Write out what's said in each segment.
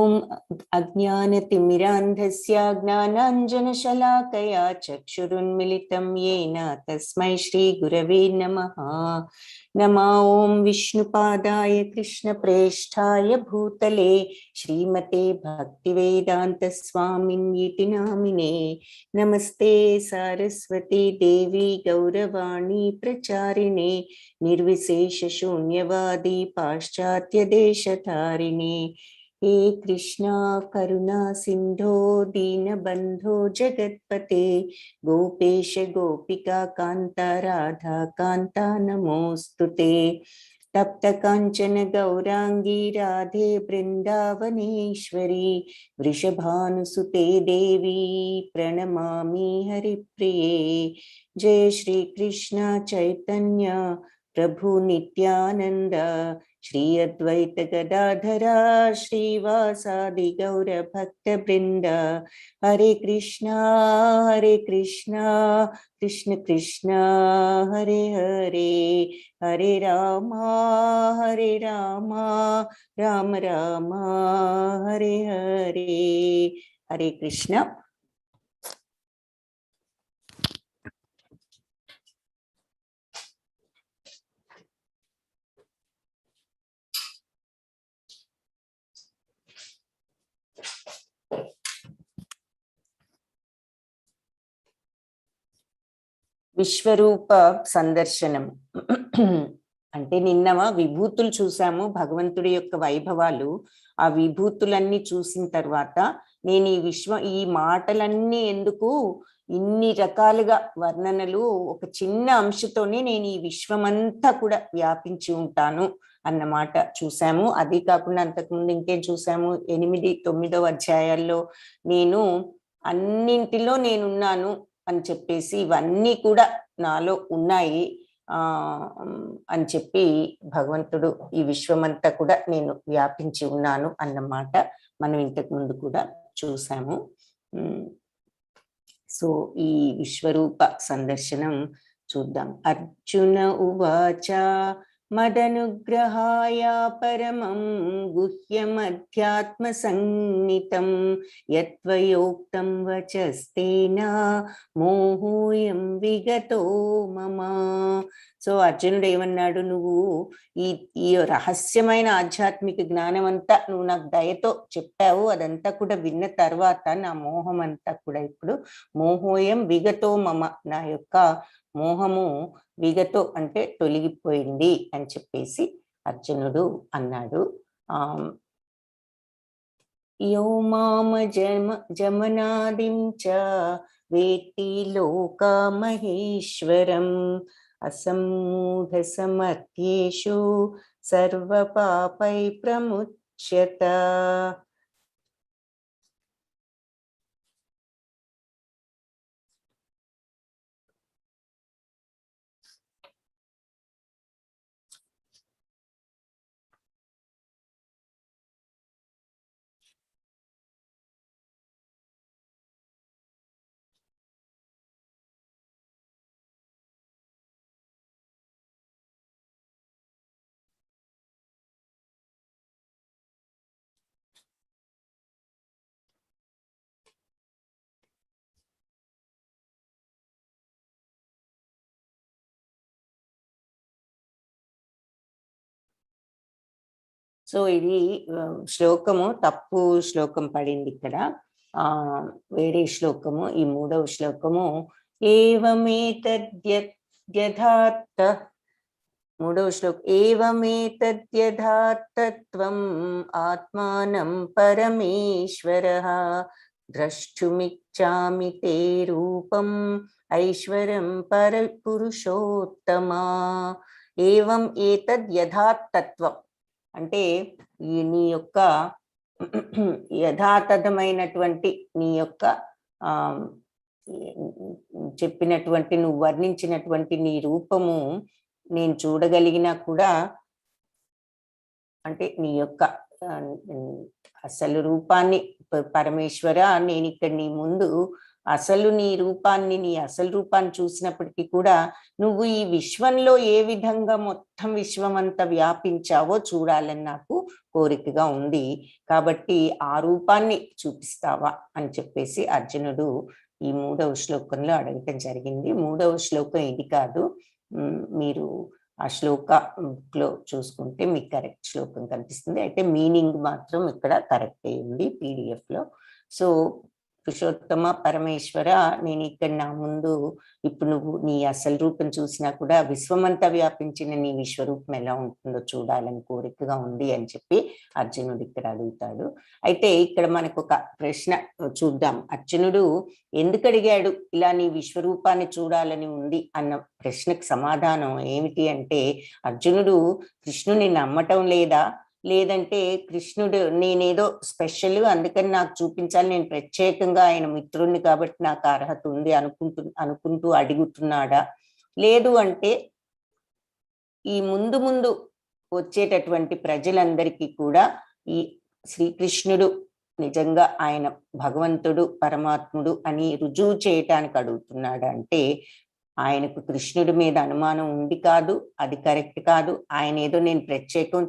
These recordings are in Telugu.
ఓం అజ్ఞానతిమిరాంధస్య జ్ఞానాంజనశలాకయా చక్షురున్మిళితం యేన తస్మై శ్రీ గురవే నమః. నమో ఓం విష్ణుపాదాయ కృష్ణప్రేష్ఠాయ భూతలే శ్రీమతే భక్తివేదాంత స్వామిన్యితి నామినే. నమస్తే సారస్వతీ దేవి గౌరవాణి ప్రచారిణే నిర్విశేష శూన్యవాది పాశ్చాత్య దేశధారిణే. हे कृष्णा करुणा सिंधो दीनबंधो जगत्पते गोपेश गोपिका कांता राधा कांता नमोस्तुते. तप्त कांचन गौरांगी राधे वृंदावनेश्वरी वृषभानुसुते देवी प्रणमामि हरिप्रिये. जय श्री कृष्ण चैतन्य प्रभु नित्यानंद श्री अद्वैत गदाधरा श्रीवासादि गौर भक्त वृंद. हरे कृष्णा कृष्ण कृष्ण हरे हरे, हरे राम राम राम हरे हरे. हरे कृष्ण. విశ్వరూప సందర్శనం అంటే నిన్న విభూతులు చూసాము, భగవంతుడి యొక్క వైభవాలు. ఆ విభూతులన్నీ చూసిన తర్వాత నేను ఈ మాటలన్నీ ఎందుకు ఇన్ని రకాలుగా వర్ణనలు, ఒక చిన్న అంశతోనే నేను ఈ విశ్వమంతా కూడా వ్యాపించి ఉంటాను అన్నమాట చూసాము. అది కాకుండా అంతకుముందు ఇంకేం చూసాము, 8, 9వ అధ్యాయాల్లో నేను అన్నింటిలో నేనున్నాను అని చెప్పేసి, ఇవన్నీ కూడా నాలో ఉన్నాయి అని చెప్పి భగవంతుడు ఈ విశ్వమంతా కూడా నేను వ్యాపించి ఉన్నాను అన్నమాట మనం ఇంతకు ముందు కూడా చూసాము. సో ఈ విశ్వరూప సందర్శనం చూద్దాం. అర్జున ఉవాచ మదనుగ్రహాయ పరమం గుహ్యమధ్యాత్మ సంనితం యత్వయోక్తం వచస్తేన మోహోయం విగతో మమ. సో అర్జునుడు ఏమన్నాడు, నువ్వు ఈ రహస్యమైన ఆధ్యాత్మిక జ్ఞానం అంతా నువ్వు నాకు దయతో చెప్పావు, అదంతా కూడా విన్న తర్వాత నా మోహం అంతా కూడా ఇప్పుడు మోహోయం విగతో మమ, నా యొక్క మోహము విగతో అంటే తొలగిపోయింది అని చెప్పేసి అర్జునుడు అన్నాడు. యో మామ జమనాదిం చ వేత్తి లోకమహేశ్వరం అసమ్మూఢ సమర్థ్యేషు సర్వపాపై ప్రముచ్యత. సో ఇది శ్లోకము తప్పు శ్లోకం పడింది ఇక్కడ. వేరే శ్లోకము, ఈ 3వ శ్లోకము ఏవమేతద్యథార్థ, 3వ శ్లోకం ఏవమేతద్యథార్థత్వం ఆత్మానం పరమేశ్వరః ద్రష్టుమిచ్చామి తే రూపం ఐశ్వర్యం పరపురుషోత్తమా. ఏవం ఏతద్యథార్థత్వం అంటే నీ యొక్క యథాతథమైనటువంటి నీ యొక్క చెప్పినటువంటి నువ్వు వర్ణించినటువంటి నీ రూపము నేను చూడగలిగినా కూడా, అంటే నీ యొక్క అసలు రూపాన్ని పరమేశ్వర నేను ఇక్కడ నీ ముందు అసలు నీ రూపాన్ని, నీ అసలు రూపాన్ని చూసినప్పటికీ కూడా నువ్వు ఈ విశ్వంలో ఏ విధంగా మొత్తం విశ్వం అంతా వ్యాపించావో చూడాలని నాకు కోరికగా ఉంది, కాబట్టి ఆ రూపాన్ని చూపిస్తావా అని చెప్పేసి అర్జునుడు ఈ 3వ శ్లోకంలో అడగటం జరిగింది. 3వ శ్లోకం ఇది కాదు, మీరు ఆ శ్లోకంలో చూసుకుంటే మీకు కరెక్ట్ శ్లోకం కనిపిస్తుంది. అయితే మీనింగ్ మాత్రం ఇక్కడ కరెక్ట్ అయ్యింది PDF లో. సో పురుషోత్తమ పరమేశ్వర, నేను ఇక్కడ నా ముందు ఇప్పుడు నువ్వు నీ అసలు రూపం చూసినా కూడా విశ్వమంతా వ్యాపించిన నీ విశ్వరూపం ఎలా ఉంటుందో చూడాలని కోరికగా ఉంది అని చెప్పి అర్జునుడు ఇక్కడ అడుగుతాడు. అయితే ఇక్కడ మనకు ఒక ప్రశ్న చూద్దాం. అర్జునుడు ఎందుకు అడిగాడు ఇలా నీ విశ్వరూపాన్ని చూడాలని ఉంది అన్న ప్రశ్నకు సమాధానం ఏమిటి అంటే, అర్జునుడు కృష్ణుని నమ్మటం లేదా, లేదంటే కృష్ణుడు నేనేదో స్పెషల్ అందుకని నాకు చూపించాలి, నేను ప్రత్యేకంగా ఆయన మిత్రుడిని కాబట్టి నాకు అర్హత ఉంది అనుకుంటూ అడుగుతున్నాడా, లేదు అంటే ఈ ముందు ముందు వచ్చేటటువంటి ప్రజలందరికీ కూడా ఈ శ్రీకృష్ణుడు నిజంగా ఆయన భగవంతుడు పరమాత్ముడు అని రుజువు చేయటానికి అడుగుతున్నాడు. అంటే ఆయనకు కృష్ణుడి మీద అనుమానం ఉంది కాదు, అది కరెక్ట్ కాదు, ఆయన ఏదో నేను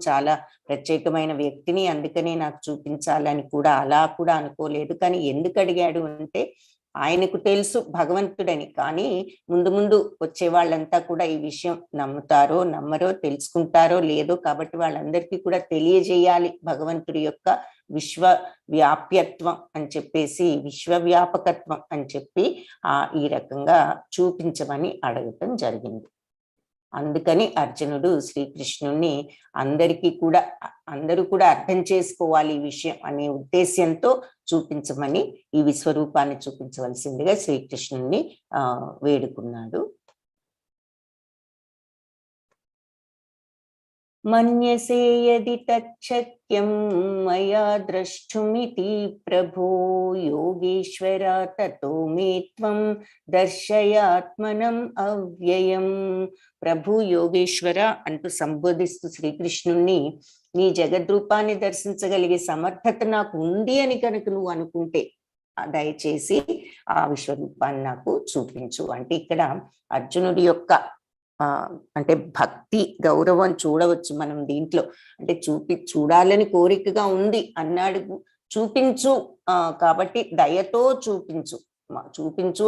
చాలా ప్రత్యేకమైన వ్యక్తిని అందుకనే నాకు చూపించాలని కూడా అలా కూడా అనుకోలేదు. కానీ ఎందుకు అడిగాడు అంటే ఆయనకు తెలుసు భగవంతుడని, కానీ ముందు ముందు వచ్చే వాళ్ళంతా కూడా ఈ విషయం నమ్ముతారో నమ్మరో, తెలుసుకుంటారో లేదో, కాబట్టి వాళ్ళందరికీ కూడా తెలియజేయాలి భగవంతుడి యొక్క విశ్వవ్యాప్యత్వం అని చెప్పేసి, విశ్వవ్యాపకత్వం అని చెప్పి ఈ రకంగా చూపించమని అడగటం జరిగింది. అందుకని అర్జునుడు శ్రీకృష్ణుణ్ణి అందరూ కూడా అర్థం చేసుకోవాలి ఈ విషయం అనే ఉద్దేశ్యంతో చూపించమని, ఈ విశ్వరూపాన్ని చూపించవలసిందిగా శ్రీకృష్ణుణ్ణి వేడుకున్నాడు. మన్యసే యది తచ్చక్యం మయా ద్రష్టుమితి ప్రభో యోగేశ్వర తతో మే త్వం దర్శయాత్మనం అవ్యయం. ప్రభు యోగేశ్వర అంటూ సంబోధిస్తూ శ్రీకృష్ణుణ్ణి, నీ జగద్రూపాన్ని దర్శించగలిగే సమర్థత నాకు ఉంది అని కనుక నువ్వు అనుకుంటే దయచేసి ఆ విశ్వరూపాన్ని నాకు చూపించు. అంటే ఇక్కడ అర్జునుడి యొక్క అంటే భక్తి గౌరవం చూడవచ్చు మనం దీంట్లో. అంటే చూడాలని కోరికగా ఉంది అన్నాడు, చూపించు కాబట్టి దయతో చూపించు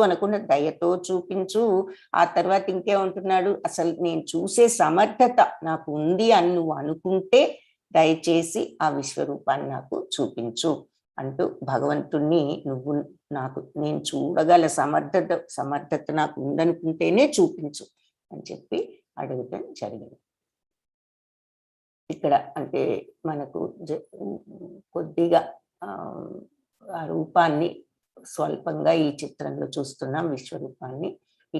అనుకున్న దయతో చూపించు. ఆ తర్వాత ఇంకేమంటున్నాడు, అసలు నేను చూసే సమర్థత నాకు ఉంది అని నువ్వు అనుకుంటే దయచేసి ఆ విశ్వరూపాన్ని నాకు చూపించు అంటూ భగవంతుణ్ణి నేను చూడగల సమర్థత నాకు ఉందనుకుంటేనే చూపించు అని చెప్పి అడగటం జరిగింది. ఇక్కడ అంటే మనకు కొద్దిగా ఆ రూపాన్ని స్వల్పంగా ఈ చిత్రంలో చూస్తున్నాం, విశ్వరూపాన్ని.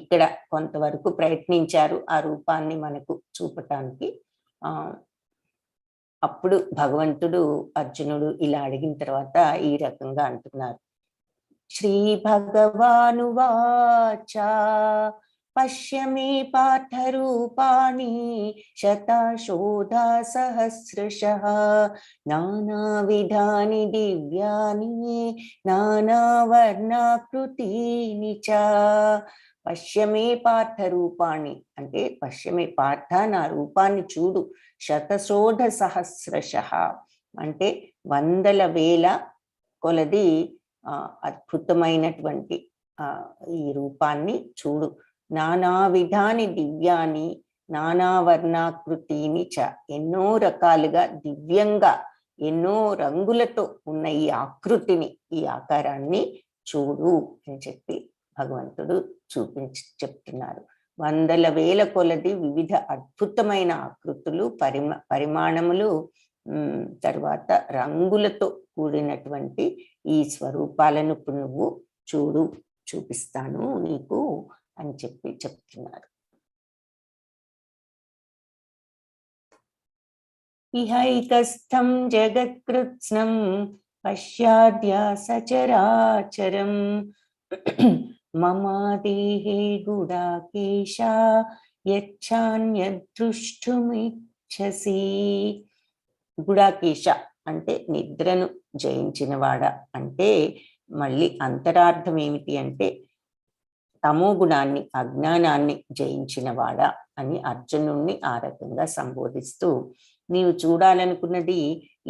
ఇక్కడ కొంతవరకు ప్రయత్నించారు ఆ రూపాన్ని మనకు చూపటానికి. అప్పుడు భగవంతుడు అర్జునుడు ఇలా అడిగిన తర్వాత ఈ రకంగా అంటున్నారు. శ్రీ భగవానువాచ పశ్య మే పార్థ రూపాణి శతశోధ సహస్రశః నానావిధాని దివ్యాని నానావర్ణాకృతీని చ. పశ్య మే పార్థ రూపాణి అంటే పశ్య మే పార్థ నా రూపాన్ని చూడు. శతశోధ సహస్రశః అంటే వందల వేల కొలది అద్భుతమైనటువంటి ఈ రూపాన్ని చూడు. నానా విధాని దివ్యాని నానావర్ణాకృతిని చ, ఎన్నో రకాలుగా దివ్యంగా ఎన్నో రంగులతో ఉన్న ఈ ఆకృతిని, ఈ ఆకారాన్ని చూడు అని చెప్పి భగవంతుడు చెప్తున్నారు. వందల వేల కొలది వివిధ అద్భుతమైన ఆకృతులు, పరిమాణములు, తర్వాత రంగులతో కూడినటువంటి ఈ స్వరూపాలను నువ్వు చూపిస్తాను నీకు అని చెప్పి చెప్తున్నారు. ఇహైకస్థం జగత్కృత్స్నం పశ్యాద్య సచరాచరం మమాదేహే గుడాకేశ యచ్ఛాన్యదృష్టుమిచ్చసి. గుడాకేశ అంటే నిద్రను జయించినవాడ, అంటే మళ్ళీ అంతరార్థం ఏమిటి అంటే తమో గుణాన్ని, అజ్ఞానాన్ని జయించిన వాడా అని అర్జునుణ్ణి ఆ రకంగా సంబోధిస్తూ, నీవు చూడాలనుకున్నది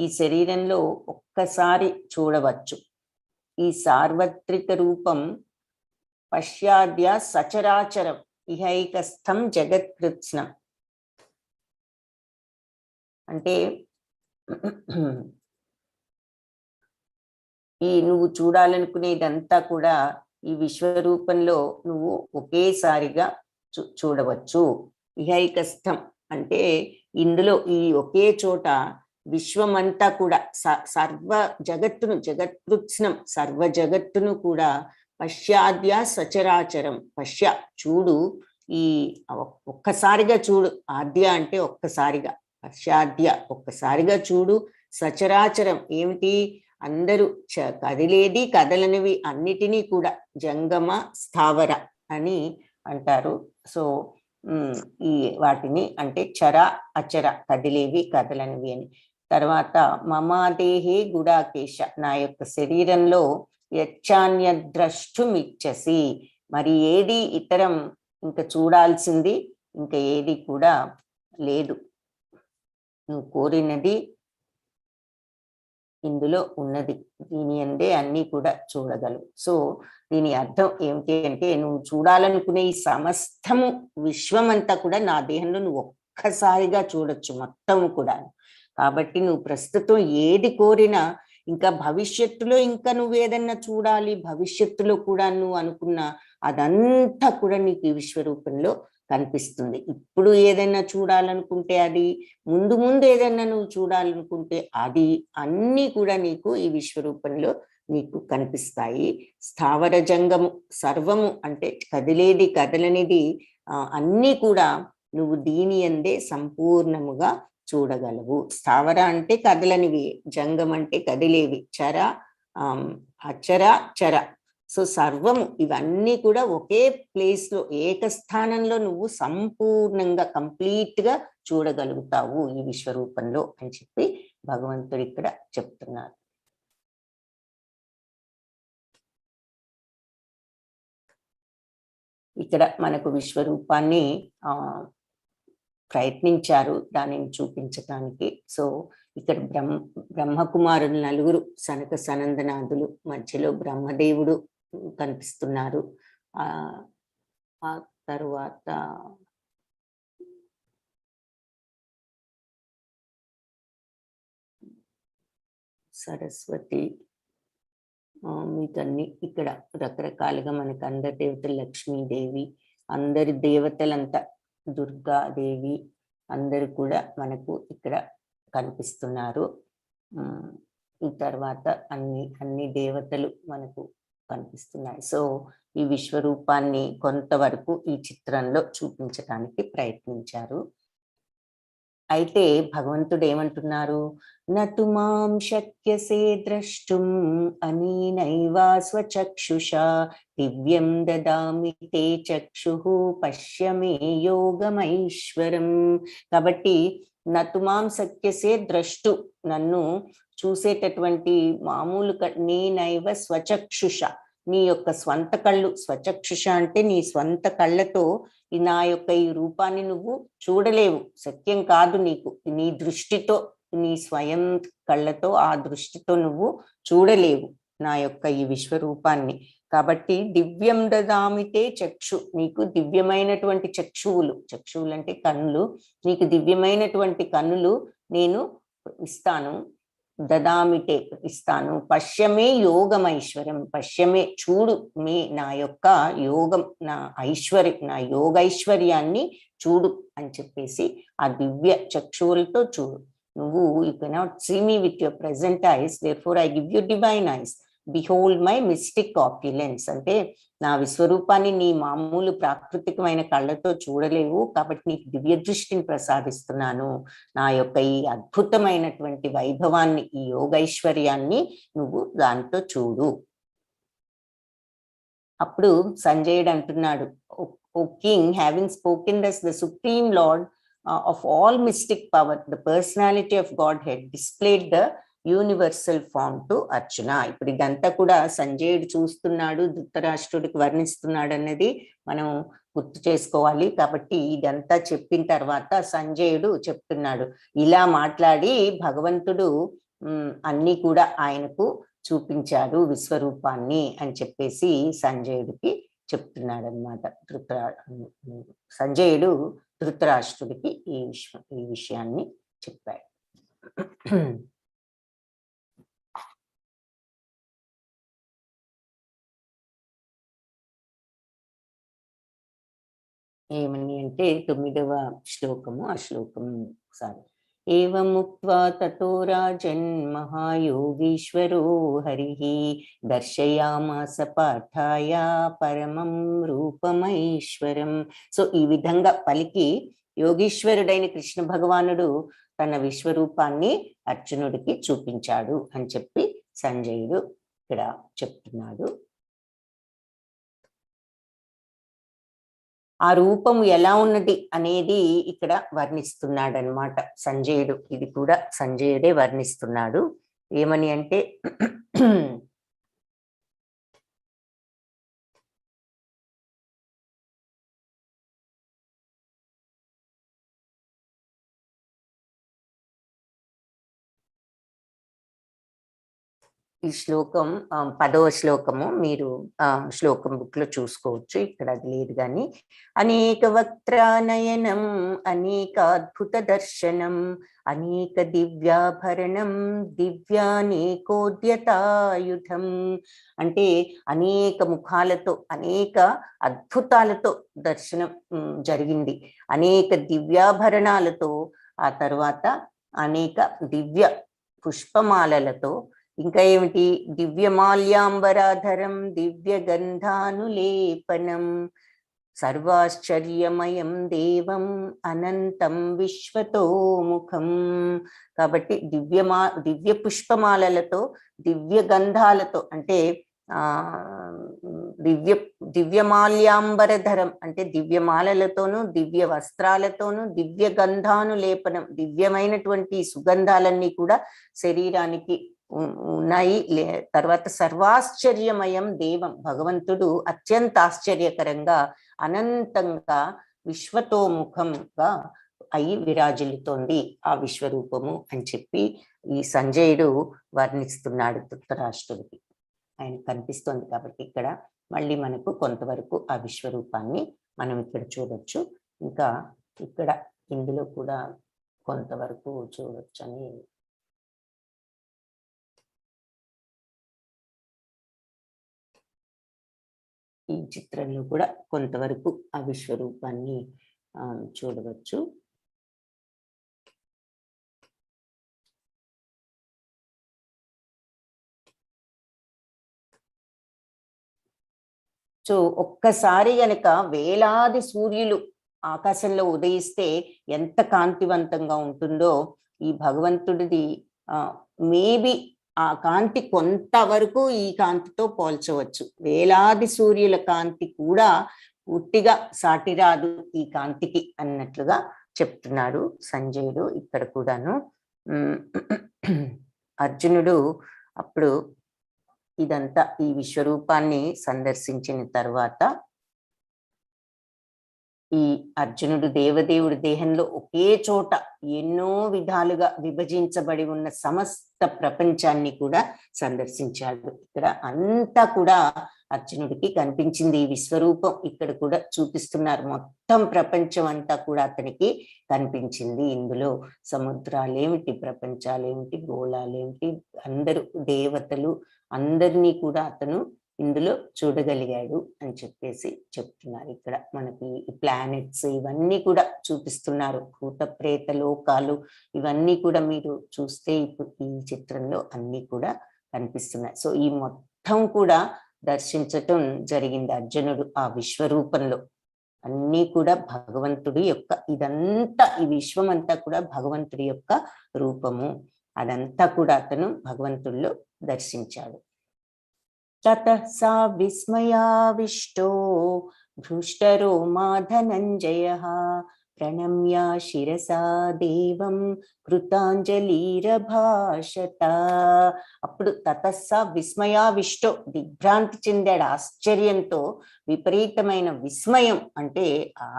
ఈ శరీరంలో ఒక్కసారి చూడవచ్చు. ఈ సార్వత్రిక రూపం పశ్చాద్య సచరాచరం ఇహైకస్థం జగత్కృత్స్నం. అంటే ఈ నువ్వు చూడాలనుకునేదంతా కూడా ఈ విశ్వరూపంలో నువ్వు ఒకేసారిగా చూడవచ్చు. ఇహైకస్థం అంటే ఇందులో ఈ ఒకే చోట విశ్వమంతా కూడా సర్వ జగత్తును, జగత్కృత్స్నం సర్వ జగత్తును కూడా పశ్చాద్య సచరాచరం, చూడు, ఈ ఒక్కసారిగా చూడు. ఆద్య అంటే ఒక్కసారిగా, పశ్చాద్య ఒక్కసారిగా చూడు. సచరాచరం ఏమిటి? అందరూ కదిలేది కదలనివి అన్నిటినీ కూడా జంగమ స్థావర అని అంటారు. సో ఈ వాటిని అంటే చర అచర, కదిలేవి కదలనివి అని. తర్వాత మమాదేహే గుడాకేశ, నా యొక్క శరీరంలో యచ్చాన్య ద్రష్టుమిచ్చసి, మరి ఏది ఇతరం ఇంకా చూడాల్సింది ఇంకా ఏది కూడా లేదు. నువ్వు కోరినది ఇందులో ఉన్నది, దీని అందే అన్నీ కూడా చూడగలవు. సో దీని అర్థం ఏమిటి అంటే, నువ్వు చూడాలనుకునే ఈ సమస్తము విశ్వమంతా కూడా నా దేహంలో నువ్వు ఒక్కసారిగా చూడొచ్చు మొత్తము కూడా. కాబట్టి నువ్వు ప్రస్తుతం ఏది కోరినా, ఇంకా భవిష్యత్తులో ఇంకా నువ్వేదన్నా చూడాలి, భవిష్యత్తులో కూడా నువ్వు అనుకున్న అదంతా కూడా నీకు ఈ విశ్వరూపంలో కనిపిస్తుంది. ఇప్పుడు ఏదైనా చూడాలనుకుంటే అది, ముందు ముందు ఏదైనా నువ్వు చూడాలనుకుంటే అది, అన్నీ కూడా నీకు ఈ విశ్వరూపంలో నీకు కనిపిస్తాయి. స్థావర జంగము సర్వము అంటే కదిలేది కదలనిది అన్నీ కూడా నువ్వు దీని అందే సంపూర్ణముగా చూడగలవు. స్థావర అంటే కదలనివి, జంగం అంటే కదిలేవి, చర అచర చర. సో సర్వము ఇవన్నీ కూడా ఒకే ప్లేస్ లో, ఏకస్థానంలో నువ్వు సంపూర్ణంగా కంప్లీట్ గా చూడగలుగుతావు ఈ విశ్వరూపంలో అని చెప్పి భగవంతుడు ఇక్కడ చెప్తున్నారు. ఇక్కడ మనకు విశ్వరూపాన్ని ప్రయత్నించారు దానిని చూపించడానికి. సో ఇక్కడ బ్రహ్మకుమారులు నలుగురు, సనక సనందనాథులు, మధ్యలో బ్రహ్మదేవుడు కనిపిస్తున్నారు. ఆ తరువాత సరస్వతి, మీకన్నీ ఇక్కడ రకరకాలుగా మనకు అందరి దేవతలు, లక్ష్మీదేవి, అందరి దేవతలంతా, దుర్గాదేవి, అందరూ కూడా మనకు ఇక్కడ కనిపిస్తున్నారు. ఈ తర్వాత అన్ని దేవతలు మనకు కనిపిస్తున్నాయి. సో ఈ విశ్వరూపాన్ని కొంతవరకు ఈ చిత్రంలో చూపించడానికి ప్రయత్నించారు. అయితే భగవంతుడు ఏమంటున్నారు? నతు మాం శక్యసే ద్రష్టుం అనీనైవా స్వచక్షుషా దివ్యం దదామి తే చక్షుః పశ్య మే యోగమైశ్వరం. కాబట్టి నతు మాం శక్యసే ద్రష్టు, నన్ను చూసేటటువంటి మామూలు నేనైవ స్వచక్షుష, నీ యొక్క స్వంత కళ్ళు, స్వచక్షుష అంటే నీ స్వంత కళ్ళతో నా యొక్క ఈ రూపాన్ని నువ్వు చూడలేవు, శక్యం కాదు నీకు. నీ దృష్టితో, నీ స్వయం కళ్ళతో, ఆ దృష్టితో నువ్వు చూడలేవు నా యొక్క ఈ విశ్వరూపాన్ని. కాబట్టి దివ్యం దదామితే చక్షు, నీకు దివ్యమైనటువంటి చక్షువులు అంటే కన్నులు, నీకు దివ్యమైనటువంటి కన్నులు నేను ఇస్తాను. దదామితే ఇస్తాను. పశ్యమే యోగమైశ్వర్యం, పశ్యమే చూడు, మీ నా యొక్క యోగం, నా ఐశ్వర్యం, నా యోగైశ్వర్యాన్ని చూడు అని చెప్పేసి ఆ దివ్య చక్షువులతో చూడు. నువ్వు you cannot see me with your present eyes, therefore I give you divine eyes. Behold my mystic opulence, అంటే నా విశ్వరూపాన్ని నీ మామూలు ప్రాకృతికమైన కళ్ళతో చూడలేవు, కాబట్టి నీకు దివ్య దృష్టిని ప్రసాదిస్తున్నాను. నా యొక్క ఈ అద్భుతమైనటువంటి వైభవాన్ని, ఈ యోగైశ్వర్యాన్ని నువ్వు దాంతో చూడు. అప్పుడు సంజయుడు అంటున్నాడు, O king, having spoken thus the supreme lord of all mystic power, the personality of Godhead, displayed the universal form to Arjuna. ఇప్పుడు ఇదంతా కూడా సంజయుడు చూస్తున్నాడు, ధృతరాష్ట్రుడికి వర్ణిస్తున్నాడు అన్నది మనం గుర్తు చేసుకోవాలి. కాబట్టి ఇదంతా చెప్పిన తర్వాత సంజయుడు చెప్తున్నాడు, ఇలా మాట్లాడి భగవంతుడు అన్ని కూడా ఆయనకు చూపించాడు విశ్వరూపాన్ని అని చెప్పేసి సంజయుడికి చెప్తున్నాడు అనమాట. సంజయుడు ధృతరాష్ట్రుడికి ఈ విషయాన్ని చెప్పాడు. ఏమని అంటే 9వ శ్లోకము, ఆ శ్లోకం సారీ. ఏవముక్త్వా తతో రాజన్ మహాయోగీశ్వరో హరిః దర్శయామాస పార్థాయ పరమం రూపమైశ్వరం. సో ఈ విధంగా పలికి యోగీశ్వరుడైన కృష్ణ భగవానుడు తన విశ్వరూపాన్ని అర్జునుడికి చూపించాడు అని చెప్పి సంజయుడు ఇక్కడ చెప్తున్నాడు. ఆ రూపము ఎలా ఉన్నది అనేది ఇక్కడ వర్ణిస్తున్నాడు అనమాట సంజయుడు. ఇది కూడా సంజయుడే వర్ణిస్తున్నాడు. ఏమని అంటే ఈ శ్లోకం 10వ శ్లోకము మీరు శ్లోకం బుక్ లో చూసుకోవచ్చు, ఇక్కడ అది లేదు కానీ. అనేక వక్త్రానయనం అనేక అద్భుత దర్శనం అనేక దివ్యాభరణం దివ్యానేకోద్యతాయుధం. అంటే అనేక ముఖాలతో అనేక అద్భుతాలతో దర్శనం జరిగింది, అనేక దివ్యాభరణాలతో, ఆ తర్వాత అనేక దివ్య పుష్పమాలలతో, ఇంకా ఏమిటి దివ్యమాల్యాంబరాధరం దివ్య గంధానులేపనం సర్వాశ్చర్యమయం దేవం అనంతం విశ్వతోముఖం. కాబట్టి దివ్య పుష్పమాలలతో దివ్య గంధాలతో అంటే దివ్యమాల్యాంబరధరం అంటే దివ్యమాలలతోనూ దివ్య వస్త్రాలతోనూ దివ్య గంధానులేపనం దివ్యమైనటువంటి సుగంధాలన్నీ కూడా శరీరానికి ఉన్నాయి. తర్వాత సర్వాశ్చర్యమయం దేవం భగవంతుడు అత్యంత ఆశ్చర్యకరంగా అనంతంగా విశ్వతోముఖంగా అయి విరాజిల్లుతోంది ఆ విశ్వరూపము అని చెప్పి ఈ సంజయుడు వర్ణిస్తున్నాడు ధృతరాష్ట్రుడికి. ఆయన కనిపిస్తోంది కాబట్టి ఇక్కడ మళ్ళీ మనకు కొంతవరకు ఆ విశ్వరూపాన్ని మనం ఇక్కడ చూడొచ్చు. ఇంకా ఇక్కడ ఇందులో కూడా కొంతవరకు చూడొచ్చు అని ఈ చిత్రంలో కూడా కొంతవరకు ఆ విశ్వరూపాన్ని చూడవచ్చు. సో ఒక్కసారి గనక వేలాది సూర్యులు ఆకాశంలో ఉదయిస్తే ఎంత కాంతివంతంగా ఉంటుందో ఈ భగవంతుడిది మేబీ ఆ కాంతి కొంతవరకు ఈ కాంతితో పోల్చవచ్చు. వేలాది సూర్యుల కాంతి కూడా పూర్తిగా సాటిరాదు ఈ కాంతికి అన్నట్లుగా చెప్తున్నాడు సంజయుడు ఇక్కడ కూడాను. అర్జునుడు అప్పుడు ఇదంతా ఈ విశ్వరూపాన్ని సందర్శించిన తర్వాత ఈ అర్జునుడు దేవదేవుడి దేహంలో ఒకే చోట ఎన్నో విధాలుగా విభజించబడి ఉన్న సమస్త ప్రపంచాన్ని కూడా సందర్శించాడు. ఇక్కడ అంతా కూడా అర్జునుడికి కనిపించింది ఈ విశ్వరూపం. ఇక్కడ కూడా చూపిస్తున్నారు, మొత్తం ప్రపంచం అంతా కూడా అతనికి కనిపించింది. ఇందులో సముద్రాలేమిటి, ప్రపంచాలేమిటి, గోళాలేమిటి, అందరూ దేవతలు అందరినీ కూడా అతను ఇందులో చూడగలిగాడు అని చెప్పేసి చెప్తున్నారు. ఇక్కడ మనకి ప్లానెట్స్ ఇవన్నీ కూడా చూపిస్తున్నారు, భూత ప్రేత లోకాలు ఇవన్నీ కూడా మీరు చూస్తే ఇప్పుడు ఈ చిత్రంలో అన్ని కూడా కనిపిస్తున్నాయి. సో ఈ మొత్తం కూడా దర్శించటం జరిగింది అర్జునుడు ఆ విశ్వరూపంలో. అన్నీ కూడా భగవంతుడి యొక్క, ఇదంతా ఈ విశ్వం అంతా కూడా భగవంతుడి యొక్క రూపము. అదంతా కూడా అతను భగవంతుడిలో దర్శించాడు. తతః సా విస్మయావిష్టో భృష్టరోమా ధనంజయః ప్రణమ్య శిరసా దేవం కృతాంజలిరభాషత. అప్పుడు తతస్స విస్మయావిష్టో, దిగ్భ్రాంతి చెందాడు ఆశ్చర్యంతో. విపరీతమైన విస్మయం అంటే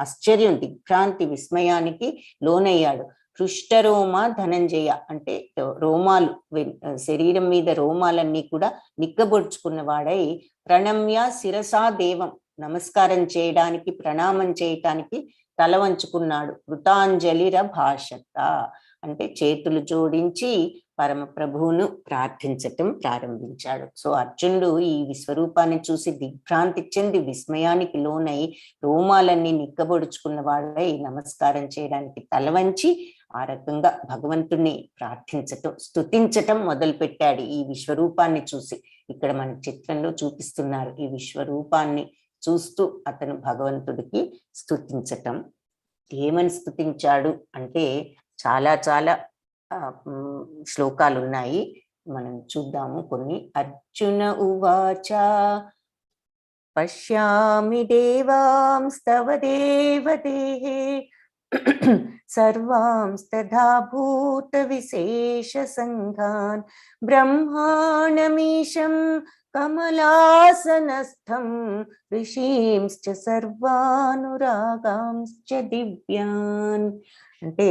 ఆశ్చర్యం, దిగ్భ్రాంతి విస్మయానికి లోనయ్యాడు. హృష్టరోమ ధనంజయ అంటే రోమాలు, శరీరం మీద రోమాలన్నీ కూడా నిక్కబొడుచుకున్న వాడై ప్రణమ్య శిరసా దేవం, నమస్కారం చేయడానికి ప్రణామం చేయటానికి తల వంచుకున్నాడు. కృతాంజలిర భాషత అంటే చేతులు జోడించి పరమ ప్రభువును ప్రార్థించటం ప్రారంభించాడు. సో అర్జునుడు ఈ విశ్వరూపాన్ని చూసి దిగ్భ్రాంతి చెంది విస్మయానికి లోనై రోమాలన్నీ నిక్కబొడుచుకున్న వాడై నమస్కారం చేయడానికి తల వంచి ఆ రకంగా భగవంతుణ్ణి ప్రార్థించటం స్తుతించటం మొదలు పెట్టాడు. ఈ విశ్వరూపాన్ని చూసి ఇక్కడ మన చిత్రంలో చూపిస్తున్నారు. ఈ విశ్వరూపాన్ని చూస్తూ అతను భగవంతుడికి స్తుతించటం. ఏమని స్తుతించాడు అంటే చాలా చాలా శ్లోకాలు ఉన్నాయి, మనం చూద్దాము కొన్ని. అర్జున ఉవాచ పశ్యామి దేవాంస్తవ దేవదేహే సర్వాంస్తథా భూత విశేష సంఘాన్ బ్రహ్మాణమీశం కమలాసనస్థం ఋషీంశ్చ సర్వానురాగాంశ్చ దివ్యాన్. అంటే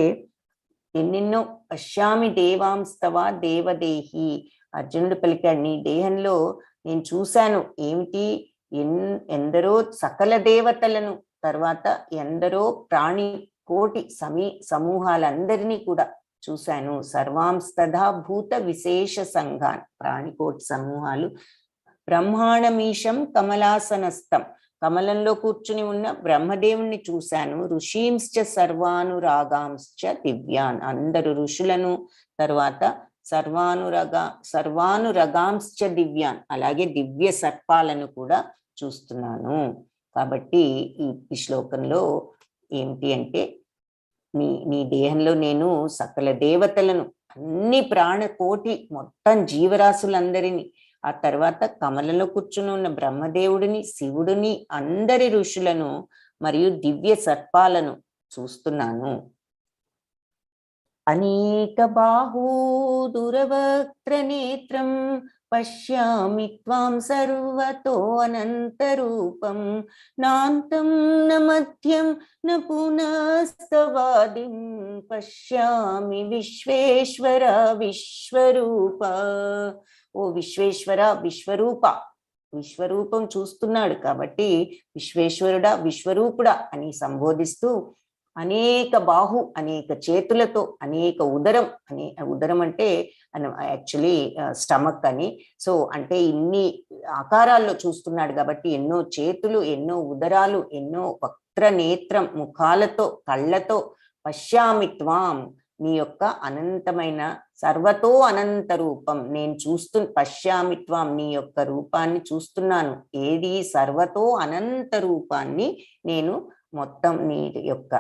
ఎన్నెన్నో పశ్యామి దేవాంస్తవ దేవదేహి, అర్జునుడు పలికాడు నీ దేహంలో నేను చూశాను. ఏమిటి? ఎందరో సకల దేవతలను, తర్వాత ఎందరో ప్రాణి కోటి సమూహాలందరినీ కూడా చూశాను. సర్వాంస్తథా భూత విశేష సంఘాన్, ప్రాణికోటి సమూహాలు. బ్రహ్మాణమీశం కమలాసనస్థం, కమలంలో కూర్చుని ఉన్న బ్రహ్మదేవుణ్ణి చూశాను. ఋషీంశ్చ సర్వానురాగాంశ్చ దివ్యాన్, అందరు ఋషులను, తర్వాత సర్వానురగాంశ్చ దివ్యాన్, అలాగే దివ్య సర్పాలను కూడా చూస్తున్నాను. కాబట్టి ఈ శ్లోకంలో ఏమిటి అంటే నీ దేహంలో నేను సకల దేవతలను, అన్ని ప్రాణకోటి మొత్తం జీవరాశులందరినీ, ఆ తర్వాత కమలలో కూర్చుని ఉన్న బ్రహ్మదేవుడిని, శివుడిని, అందరి ఋషులను మరియు దివ్య సర్పాలను చూస్తున్నాను. అనేక బాహూదురవక్త్ర నేత్రం పశ్యామి త్వాం సర్వతో అనంతరూపం నాంతం న మధ్యం న పునస్తవాదిం పశ్యామి విశ్వేశ్వర విశ్వరూప. ఓ విశ్వేశ్వర విశ్వరూప, విశ్వరూపం చూస్తున్నాడు కాబట్టి విశ్వేశ్వరుడా విశ్వరూపుడా అని సంబోధిస్తూ అనేక బాహు, అనేక చేతులతో, అనేక ఉదరం, ఉదరం అంటే యాక్చువల్లీ స్టమక్ అని. సో అంటే ఇన్ని ఆకారాల్లో చూస్తున్నాడు కాబట్టి ఎన్నో చేతులు, ఎన్నో ఉదరాలు, ఎన్నో వక్త్ర నేత్రం ముఖాలతో, కళ్ళతో. పశ్యామి త్వాం, నీ యొక్క అనంతమైన సర్వతో అనంత రూపం నేను పశ్యామి త్వాం, నీ యొక్క రూపాన్ని చూస్తున్నాను. ఏది? సర్వతో అనంత రూపాన్ని నేను మొత్తం నీ యొక్క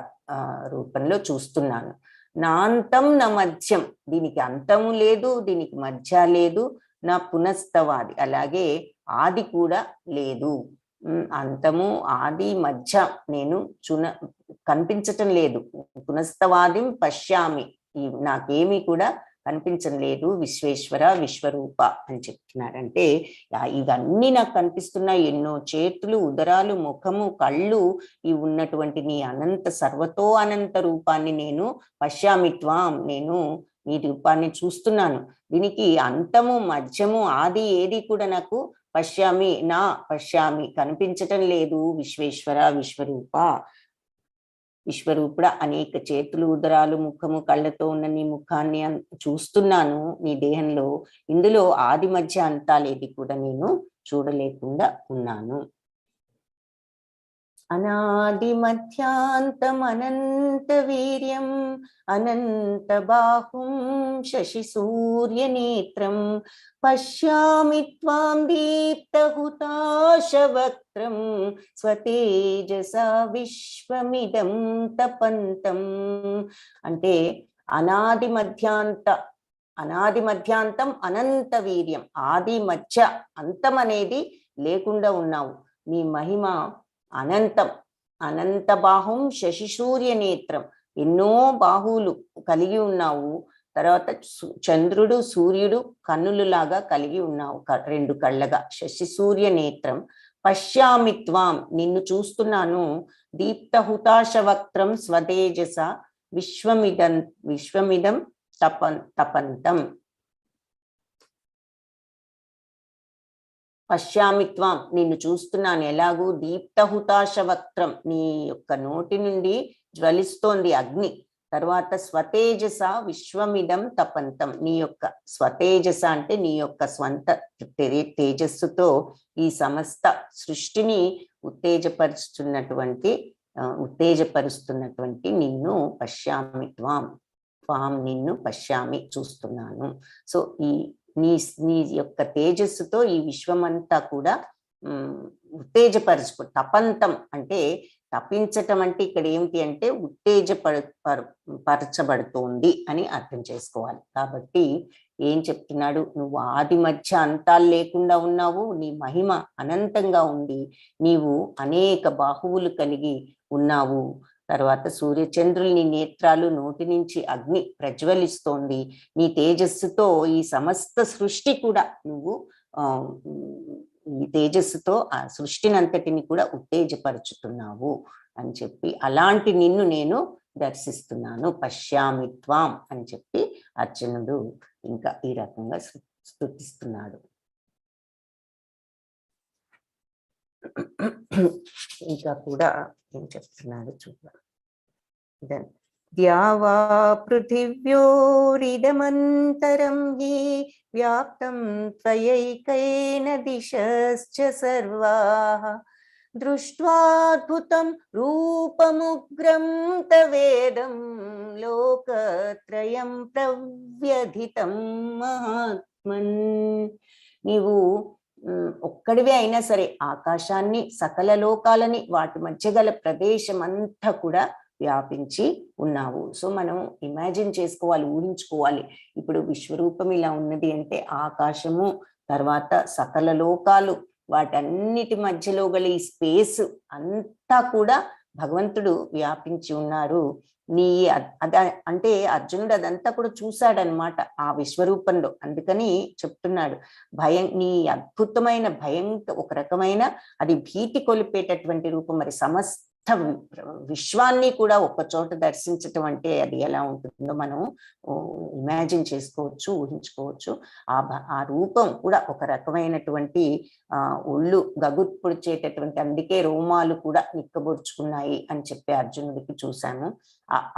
రూపంలో చూస్తున్నాను. నా అంతం నా మధ్యం, దీనికి అంతము లేదు, దీనికి మధ్య లేదు. నా పునస్తవాది, అలాగే ఆది కూడా లేదు. అంతము ఆది మధ్య నేను కనిపించటం లేదు. పునస్తవాదిం పశ్యామి, నాకేమీ కూడా కనిపించడం లేదు. విశ్వేశ్వర విశ్వరూప అని చెప్తున్నారంటే ఇవన్నీ నాకు కనిపిస్తున్నాయి. ఎన్నో చేతులు, ఉదరాలు, ముఖము, కళ్ళు, ఇవి ఉన్నటువంటి నీ అనంత సర్వతో అనంత రూపాన్ని నేను పశ్యామి త్వాం, నేను నీ రూపాన్ని చూస్తున్నాను. దీనికి అంతము మధ్యము ఆది ఏది కూడా నాకు పశ్యామి కనిపించటం లేదు. విశ్వేశ్వర విశ్వరూప, విశ్వరూపుడ, అనేక చేతులు, ఉదరాలు, ముఖము, కళ్ళతో ఉన్న నీ ముఖాన్ని చూస్తున్నాను నీ దేహంలో. ఇందులో ఆది మధ్య అంతాలేది కూడా నేను చూడలేకుండా ఉన్నాను. అనాది మధ్యాంతం అనంత వీర్యం అనంత బాహుం శశి సూర్య నేత్రం పశ్యామి త్వాం దీప్తహుతాశవక్త్రం స్వతేజసా విశ్వమిదం తపంతం. అంటే అనాది మధ్యాంతం అనంత వీర్యం, ఆది మధ్య అంతం అనేది లేకుండా ఉన్నావు. నీ మహిమ అనంతం, అనంత బాహుం శశిసూర్య నేత్రం, ఎన్నో బాహువులు కలిగి ఉన్నావు. తర్వాత చంద్రుడు సూర్యుడు కన్నులు లాగా కలిగి ఉన్నావు, రెండు కళ్ళగా. శశిసూర్య నేత్రం. పశ్యామిత్వాం, నిన్ను చూస్తున్నాను. దీప్తహుతాశవక్త్రం స్వతేజస విశ్వమిదం తపంతం. పశ్యామిత్వాం, నిన్ను చూస్తున్నాను. ఎలాగూ దీప్తహుతాశవక్త్రం, నీ యొక్క నోటి నుండి జ్వలిస్తోంది అగ్ని. తర్వాత స్వతేజస విశ్వమిదం తపంతం, నీ యొక్క స్వతేజస అంటే నీ యొక్క స్వంత తేజస్సుతో ఈ సమస్త సృష్టిని ఉత్తేజపరుస్తున్నటువంటి నిన్ను పశ్యామి త్వాం నిన్ను పశ్యామి చూస్తున్నాను. సో ఈ నీ యొక్క తేజస్సుతో ఈ విశ్వమంతా కూడా ఉత్తేజపరచు. తపంతం అంటే తపించటం అంటే ఇక్కడ ఏమిటి అంటే పరచబడుతోంది అని అర్థం చేసుకోవాలి. కాబట్టి ఏం చెప్తున్నాడు, నువ్వు ఆది మధ్య అంతాలు లేకుండా ఉన్నావు, నీ మహిమ అనంతంగా ఉంది, నీవు అనేక బాహువులు కలిగి ఉన్నావు. తర్వాత సూర్యచంద్రులు నీ నేత్రాలు, నోటి నుంచి అగ్ని ప్రజ్వలిస్తోంది, నీ తేజస్సుతో ఈ సమస్త సృష్టి కూడా నువ్వు ఈ తేజస్సుతో ఆ సృష్టినంతటిని కూడా ఉత్తేజపరుచుతున్నావు అని చెప్పి, అలాంటి నిన్ను నేను దర్శిస్తున్నాను, పశ్యామి త్వాం అని చెప్పి అర్జునుడు ఇంకా ఈ రకంగా స్తుతిస్తున్నాడు. ఇంకా కూడా ఏం చెప్తున్నాడు చూద్దాం. ద్యావా పృథివ్యోరిదమంతరం హి వ్యాప్తం త్వయైకైన దిశశ్చ సర్వాః దృష్ట్వాద్భుతం రూపముగ్రం తవేదం లోకత్రయం ప్రవ్యధితం మహాత్మన్. నీవు ఒక్కడివే అయినా సరే ఆకాశాన్ని, సకల లోకాలని, వాటి మధ్య గల ప్రదేశం అంతా కూడా వ్యాపించి ఉన్నావు. సో మనం ఇమాజిన్ చేసుకోవాలి, ఊహించుకోవాలి. ఇప్పుడు విశ్వరూపం ఇలా ఉన్నది అంటే ఆకాశము, తర్వాత సకల లోకాలు, వాటన్నిటి మధ్యలో గల ఈ స్పేస్ అంతా కూడా భగవంతుడు వ్యాపించి ఉన్నారు. నీ అంటే అర్జునుడు అదంతా కూడా చూశాడనమాట ఆ విశ్వరూపంలో. అందుకని చెప్తున్నాడు, నీ అద్భుతమైన ఒక రకమైన అది భీతి కొలిపేటటువంటి రూపం. మరి సమస్త విశ్వాన్ని కూడా ఒక చోట దర్శించటం అంటే అది ఎలా ఉంటుందో మనం ఇమాజిన్ చేసుకోవచ్చు, ఊహించుకోవచ్చు. ఆ రూపం కూడా ఒక రకమైనటువంటి ఒళ్ళు గగుర్పొడిచేటటువంటి, అందుకే రోమాలు కూడా నిక్కబొడుచుకున్నాయి అని చెప్పి అర్జునుడికి చూశాము.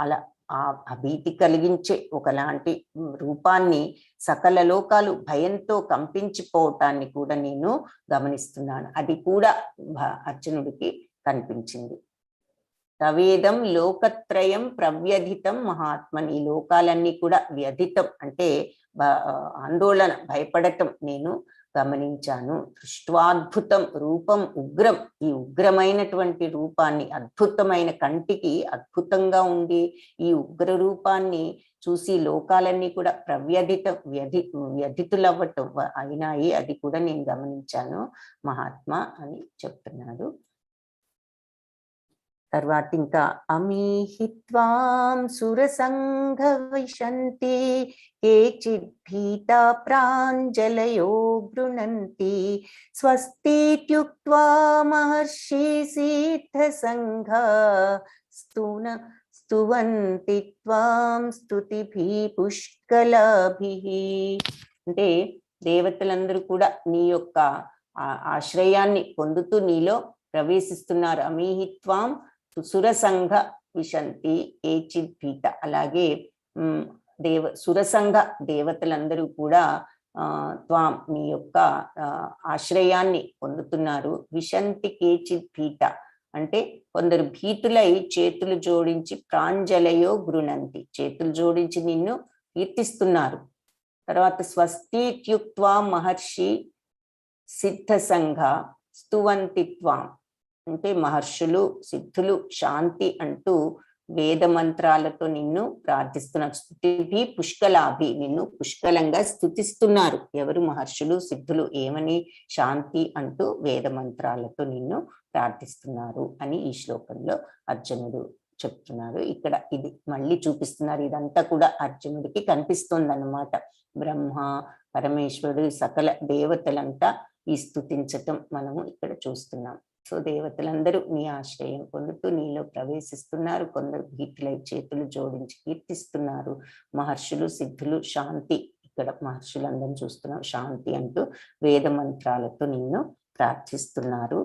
అలా ఆ భీతి కలిగించే ఒకలాంటి రూపాన్ని, సకల లోకాలు భయంతో కంపించిపోవటాన్ని కూడా నేను గమనిస్తున్నాను. అది కూడా అర్జునుడికి కనిపించింది. తవేదం లోకత్రయం ప్రవ్యధితం మహాత్మన్, ఈ లోకాలన్నీ కూడా వ్యధితం అంటే ఆందోళన, భయపడటం నేను గమనించాను. దృష్ట్వాద్భుతం రూపం ఉగ్రం, ఈ ఉగ్రమైనటువంటి రూపాన్ని, అద్భుతమైన కంటికి అద్భుతంగా ఉంది ఈ ఉగ్ర రూపాన్ని చూసి లోకాలన్నీ కూడా వ్యధితులవ్వటం అయినాయి, అది కూడా నేను గమనించాను మహాత్మా అని చెప్తున్నాడు. తర్వాత ఇంకా అమీహిత్వాం సురసంఘ విశంతి కేచిద్ భీతా ప్రాంజలయో గృణంతి స్వస్తిత్యుక్త్వా మహర్షి సిద్ధ సంఘా స్తువంతి త్వాం స్తుతిభిః పుష్కలాభిః. అంటే దేవతలందరూ కూడా నీ యొక్క ఆశ్రయాన్ని పొందుతూ నీలో ప్రవేశిస్తున్నారు. అమీహిత్వాం సురసంఘ విశంతి కేచిద్ భీత. అలాగే సురసంఘ దేవతలందరూ కూడా త్వాం నీ యొక్క ఆశ్రయాన్ని పొందుతున్నారు. విశంతి కేచిద్ భీత అంటే కొందరు భీతులై చేతులు జోడించి ప్రాంజలయో గృణంతి, చేతులు జోడించి నిన్ను కీర్తిస్తున్నారు. తర్వాత స్వస్తిత్యుక్త్వా మహర్షి సిద్ధ సంఘ స్తువంతి త్వాం అంటే మహర్షులు, సిద్ధులు శాంతి అంటూ వేద మంత్రాలతో నిన్ను ప్రార్థిస్తున్నారు. స్తుతిభి పుష్కలాభి, నిన్ను పుష్కలంగా స్తుతిస్తున్నారు. ఎవరు? మహర్షులు, సిద్ధులు. ఏమని? శాంతి అంటూ వేద మంత్రాలతో నిన్ను ప్రార్థిస్తున్నారు అని ఈ శ్లోకంలో అర్జునుడు చెప్తున్నారు. ఇక్కడ ఇది మళ్ళీ చూపిస్తున్నారు. ఇదంతా కూడా అర్జునుడికి కనిపిస్తుంది అన్నమాట. బ్రహ్మ, పరమేశ్వరుడు, సకల దేవతలంతా ఈ స్తుతించటం మనము ఇక్కడ చూస్తున్నాం. సో దేవతలందరూ నీ ఆశ్రయం పొందుతూ నీలో ప్రవేశిస్తున్నారు. కొందరు గీతులై చేతులు జోడించి కీర్తిస్తున్నారు. మహర్షులు, సిద్ధులు శాంతి, ఇక్కడ మహర్షులందరూ చూస్తున్నాం శాంతి అంటూ వేద మంత్రాలతో నిన్ను ప్రార్థిస్తున్నారు.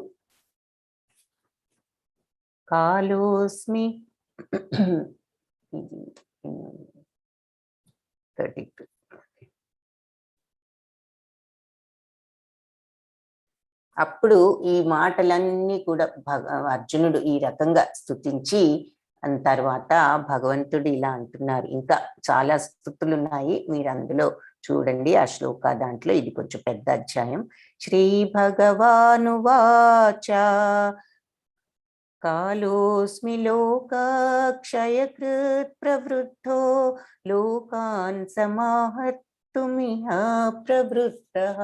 కాలోస్మి 32. అప్పుడు ఈ మాటలన్నీ కూడా అర్జునుడు ఈ రకంగా స్తుతించి తర్వాత భగవంతుడు ఇలా అంటున్నారు. ఇంకా చాలా స్తుతులు ఉన్నాయి, మీరు అందులో చూడండి ఆ శ్లోక దాంట్లో. ఇది కొంచెం పెద్ద అధ్యాయం. శ్రీ భగవానువాచ కాలోస్మి లోకక్షయకృత్ ప్రవృద్ధో లోకాన్ సమాహర్తుమిహ ప్రవృత్తః.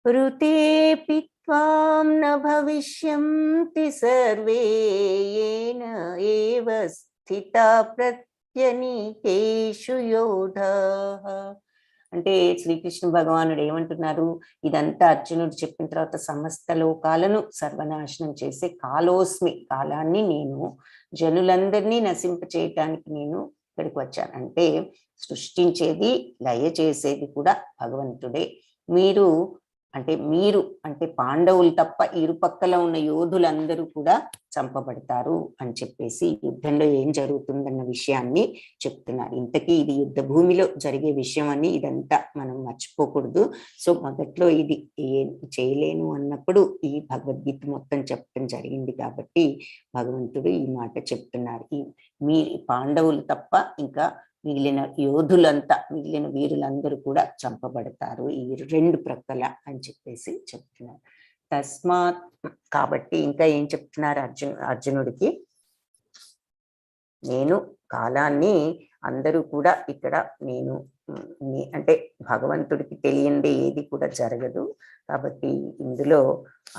ఋతేపి త్వాం న భవిష్యంతి సర్వే येन एव స్థితా ప్రత్యనీకేషు యోధాః. అంటే శ్రీకృష్ణ భగవానుడు ఏమంటున్నారు, ఇదంతా అర్జునుడు చెప్పిన తర్వాత సమస్త లోకాలను సర్వనాశనం చేసే కాలోస్మి, కాలాన్ని నేను జనులందరినీ నశింప చేయటానికి నేను ఇక్కడికి వచ్చాను. అంటే సృష్టించేది లయ చేసేది కూడా భగవంతుడే. మీరు అంటే పాండవులు తప్ప ఇరుపక్కల ఉన్న యోధులందరూ కూడా చంపబడతారు అని చెప్పేసి యుద్ధంలో ఏం జరుగుతుందన్న విషయాన్ని చెప్తున్నారు. ఇంతకీ ఇది యుద్ధ భూమిలో జరిగే విషయం అని ఇదంతా మనం మర్చిపోకూడదు. సో మొదట్లో ఇది చేయలేను అన్నప్పుడు ఈ భగవద్గీత మొత్తం చెప్పడం జరిగింది కాబట్టి భగవంతుడు ఈ మాట చెప్తున్నారు. మీ పాండవులు తప్ప ఇంకా మిగిలిన యోధులంతా, మిగిలిన వీరులందరూ కూడా చంపబడతారు ఈ రెండు ప్రక్కల అని చెప్పేసి చెప్తున్నారు. తస్మాత్, కాబట్టి ఇంకా ఏం చెప్తున్నారు అర్జునుడికి, నేను కాలాన్ని అందరూ కూడా ఇక్కడ నేను అంటే భగవంతుడికి తెలియంది ఏది కూడా జరగదు కాబట్టి ఇందులో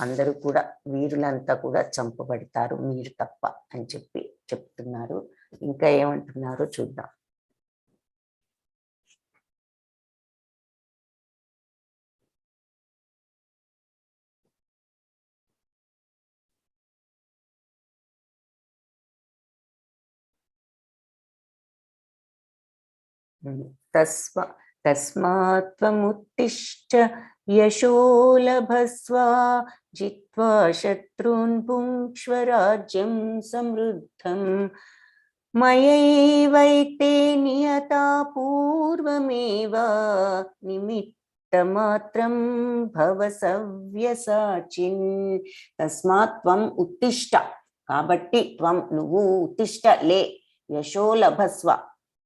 అందరూ కూడా వీరులంతా కూడా చంపబడతారు మీరు తప్ప అని చెప్పి చెప్తున్నారు. ఇంకా ఏమంటున్నారో చూద్దాం. తస్మాత్ త్వముత్తిష్ఠ యశో లభస్వ జిత్వా శత్రూన్ భుంక్ష్వ రాజ్యం సమృద్ధం మయైవైతే నియతా పూర్వమేవ నిమిత్తమాత్రం భవ సవ్యసాచిన్. తస్మాత్ త్వం ఉత్తిష్ఠ, కాబట్టి త్వం నువ్వు, ఉత్తిష్ఠ లే, యశో లభస్వ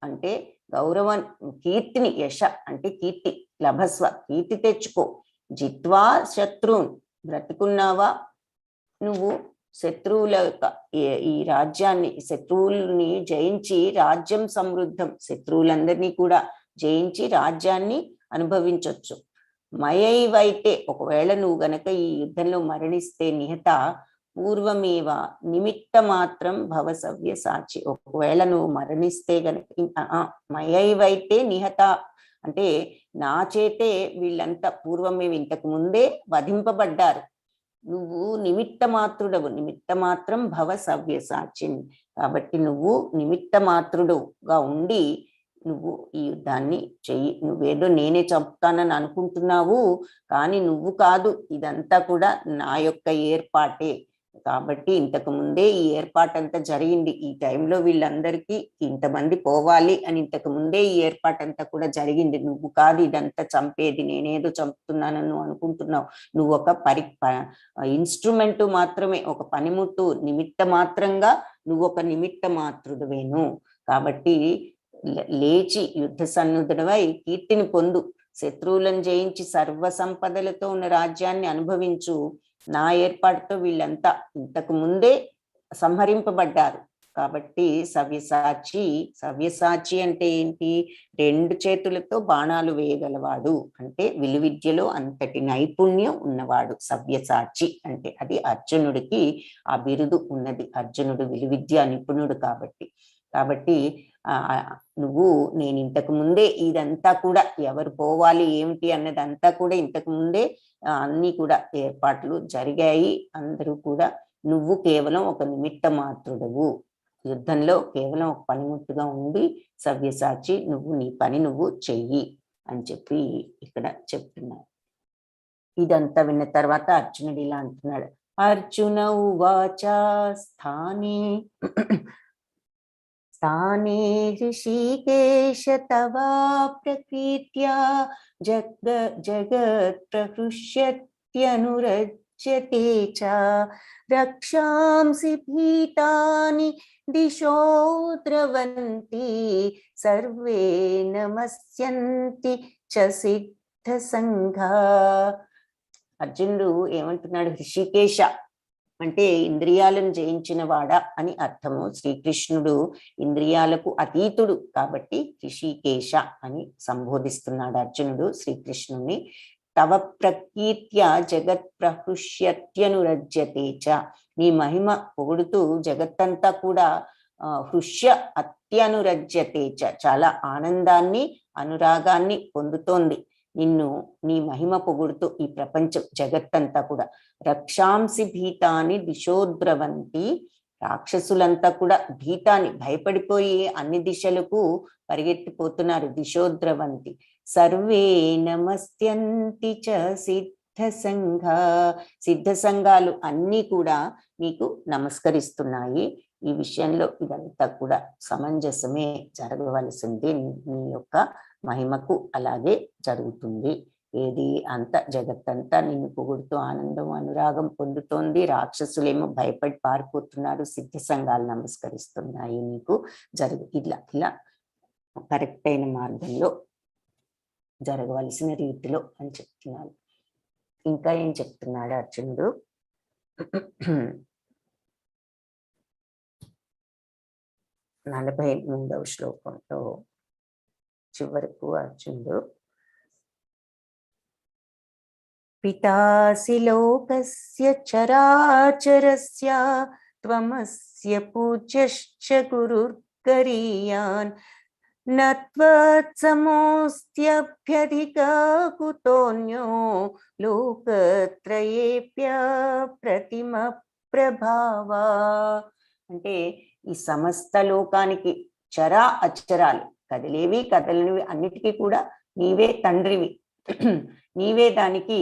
అంటే గౌరవం, కీర్తిని, యశ అంటే కీర్తి, లభస్వ కీర్తి తెచ్చుకో, జిత్వా శత్రువున్ బ్రతికున్నావా నువ్వు శత్రువుల ఈ రాజ్యాన్ని, శత్రువుల్ని జయించి రాజ్యం సమృద్ధం, శత్రువులందరినీ కూడా జయించి రాజ్యాన్ని అనుభవించవచ్చు. మయైవైతే ఒకవేళ నువ్వు గనక ఈ యుద్ధంలో మరణిస్తే నిహత పూర్వమేవ నిమిత్త మాత్రం భవ సవ్య సాచి, ఒకవేళ నువ్వు మరణిస్తే గనక మయైవైతే నిహత అంటే నా చేతే వీళ్ళంతా పూర్వమేవి ఇంతకు ముందే వధింపబడ్డారు, నువ్వు నిమిత్త మాత్రుడవు, నిమిత్త మాత్రం భవ సవ్య సాచిన్, కాబట్టి నువ్వు నిమిత్త మాత్రుడుగా ఉండి నువ్వు ఈ యుద్ధాన్ని చెయ్యి. నువ్వేదో నేనే చంపుతానని అనుకుంటున్నావు కానీ నువ్వు కాదు, ఇదంతా కూడా నా యొక్క ఏర్పాటే. కాబట్టి ఇంతకు ముందే ఈ ఏర్పాటంతా జరిగింది, ఈ టైంలో వీళ్ళందరికీ ఇంతమంది పోవాలి అని ఇంతకు ముందే ఈ ఏర్పాటంతా కూడా జరిగింది, నువ్వు కాదు ఇదంతా చంపేది, నేనేదో చంపుతున్నానని నువ్వు అనుకుంటున్నావు, నువ్వు ఒక ఇన్స్ట్రుమెంట్ మాత్రమే, ఒక పనిముట్టు, నిమిత్త మాత్రంగా నువ్వు ఒక నిమిత్త మాత్రుడువేను. కాబట్టి లేచి యుద్ధ సన్నుద్ధుడవై కీర్తిని పొందు, శత్రువులను జయించి సర్వ సంపదలతో ఉన్న రాజ్యాన్ని అనుభవించు, నా ఏర్పాటుతో వీళ్ళంతా ఇంతకు ముందే సంహరింపబడ్డారు, కాబట్టి సవ్యసాచి, సవ్యసాచి అంటే ఏంటి? 2 చేతులతో బాణాలు వేయగలవాడు, అంటే విలువిద్యలో అంతటి నైపుణ్యం ఉన్నవాడు సవ్యసాచి అంటే. అది అర్జునుడికి ఆ బిరుదు ఉన్నది, అర్జునుడు విలువిద్య నిపుణుడు కాబట్టి. కాబట్టి నువ్వు, నేను ఇంతకు ముందే ఇదంతా కూడా ఎవరు పోవాలి ఏమిటి అన్నదంతా కూడా ఇంతకు ముందే అన్ని కూడా ఏర్పాట్లు జరిగాయి. అందరూ కూడా, నువ్వు కేవలం ఒక నిమిత్త మాత్రుడవు, యుద్ధంలో కేవలం ఒక పనిముట్టుగా ఉండి సవ్యసాచి, నువ్వు నీ పని నువ్వు చెయ్యి అని చెప్పి ఇక్కడ చెప్తున్నాడు. ఇదంతా విన్న తర్వాత అర్జునుడు ఇలా అంటున్నాడు. అర్జున ఉవాచ స్థానే స్థానే ఋషికేశ తవా ప్రకీర్త్యా జగత్ ప్రహృష్యత్యనురజ్యతే చ రక్షాంసి భీతాని దిశో ద్రవంతి సర్వే నమస్యంతి చ సిద్ధ సంఘా. అర్జునుడు ఏమంటున్నాడు? ఋషికేశ అంటే ఇంద్రియాలను జయించిన వాడా అని అర్థము. శ్రీకృష్ణుడు ఇంద్రియాలకు అతీతుడు కాబట్టి ఋషికేశ అని సంబోధిస్తున్నాడు అర్జునుడు శ్రీకృష్ణుని. తవ ప్రకీర్త్య జగత్ ప్రహృష్యత్యనురజ్యతే చ, నీ మహిమ పొగుడుతూ జగత్తంతా కూడా హృష్య అత్యనురజ్యతే చ, చాలా ఆనందాన్ని అనురాగాన్ని పొందుతోంది నిన్ను, నీ మహిమ పొగుడుతూ ఈ ప్రపంచం జగత్తంతా కూడా. రక్షాంసి భీతాని దిశోద్రవంతి, రాక్షసులంతా కూడా భీతాన్ని భయపడిపోయి అన్ని దిశలకు పరిగెత్తిపోతున్నారు. దిశోద్రవంతి సర్వే నమస్యంతి చ సిద్ధ సంఘ, సిద్ధ సంఘాలు అన్నీ కూడా నీకు నమస్కరిస్తున్నాయి. ఈ విషయంలో ఇదంతా కూడా సమంజసమే జరగవలసింది, నీ యొక్క మహిమకు అలాగే జరుగుతుంది. ఏది అంత జగత్తంతా నిన్ను పొగుడుతూ ఆనందం అనురాగం పొందుతోంది, రాక్షసులేమో భయపడి పారిపోతున్నారు, సిద్ధ సంఘాలు నమస్కరిస్తున్నాయి నీకు. ఇలా కరెక్ట్ అయిన మార్గంలో జరగవలసిన రీతిలో అని చెప్తున్నాడు. ఇంకా ఏం చెప్తున్నాడు అర్జునుడు? 48వ శ్లోకంలో చివరకు అర్జునుడు, పితాసి లోకస్య చరాచరస్య త్వమస్య పూజ్యశ్చ గురుర్గరీయాన్ నత్వత్సమోస్త్యభ్యధికా కుతోన్యో లోకత్రయేప్య ప్రతిమ ప్రభావా. అంటే ఈ సమస్త లోకానికి చరా అచరాలు, కదిలేవి కదలనివి అన్నిటికీ కూడా నీవే తండ్రివి, నీవే దానికి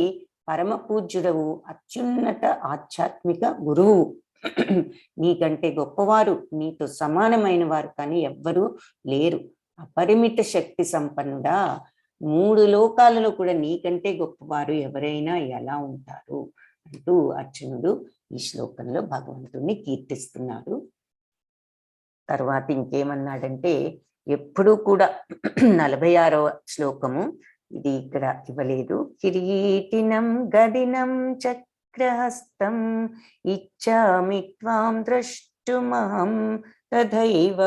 పరమ పూజ్యుడవు, అత్యున్నత ఆధ్యాత్మిక గురువు. నీకంటే గొప్పవారు, నీతో సమానమైన వారు కానీ ఎవ్వరూ లేరు. అపరిమిత శక్తి సంపన్నుడా, 3 లోకాలలో కూడా నీకంటే గొప్పవారు ఎవరైనా ఎలా ఉంటారు అంటూ అర్జునుడు ఈ శ్లోకంలో భగవంతుణ్ణి కీర్తిస్తున్నాడు. తర్వాత ఇంకేమన్నాడంటే, ఎప్పుడూ కూడా 46వ శ్లోకము, ఇది ఇక్కడ ఇవ్వలేదు. కిరీటినం గదినం చక్రహస్తం ఇచ్చామి త్వాం ద్రష్టుమహం తథైవ.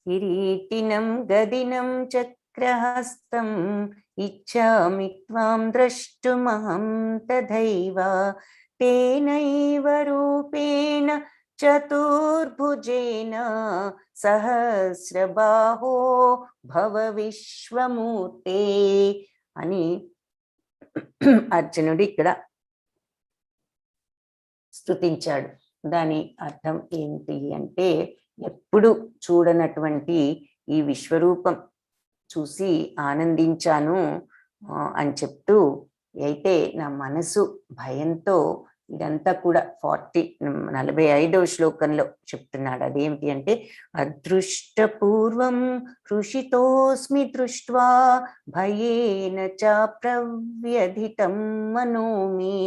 కిరీటినం గదినం చక్రహస్తం ఇచ్చామి త్వాం ద్రష్టుమహం తథైవ తేనైవ రూపేణ చతుర్భుజేన సహస్రబాహో భవ విశ్వమూర్తే అని అర్జునుడు ఇక్కడ స్తుతించాడు. దాని అర్థం ఏంటి అంటే, ఎప్పుడు చూడనటువంటి ఈ విశ్వరూపం చూసి ఆనందించాను అని చెప్తూ, అయితే నా మనసు భయంతో ఇదంతా కూడా 45వ శ్లోకంలో చెప్తున్నాడు. అదేమిటి అంటే అదృష్టపూర్వం హృషితోస్మి దృష్ట్వా భయేన చ ప్రవ్యధితం మనోమి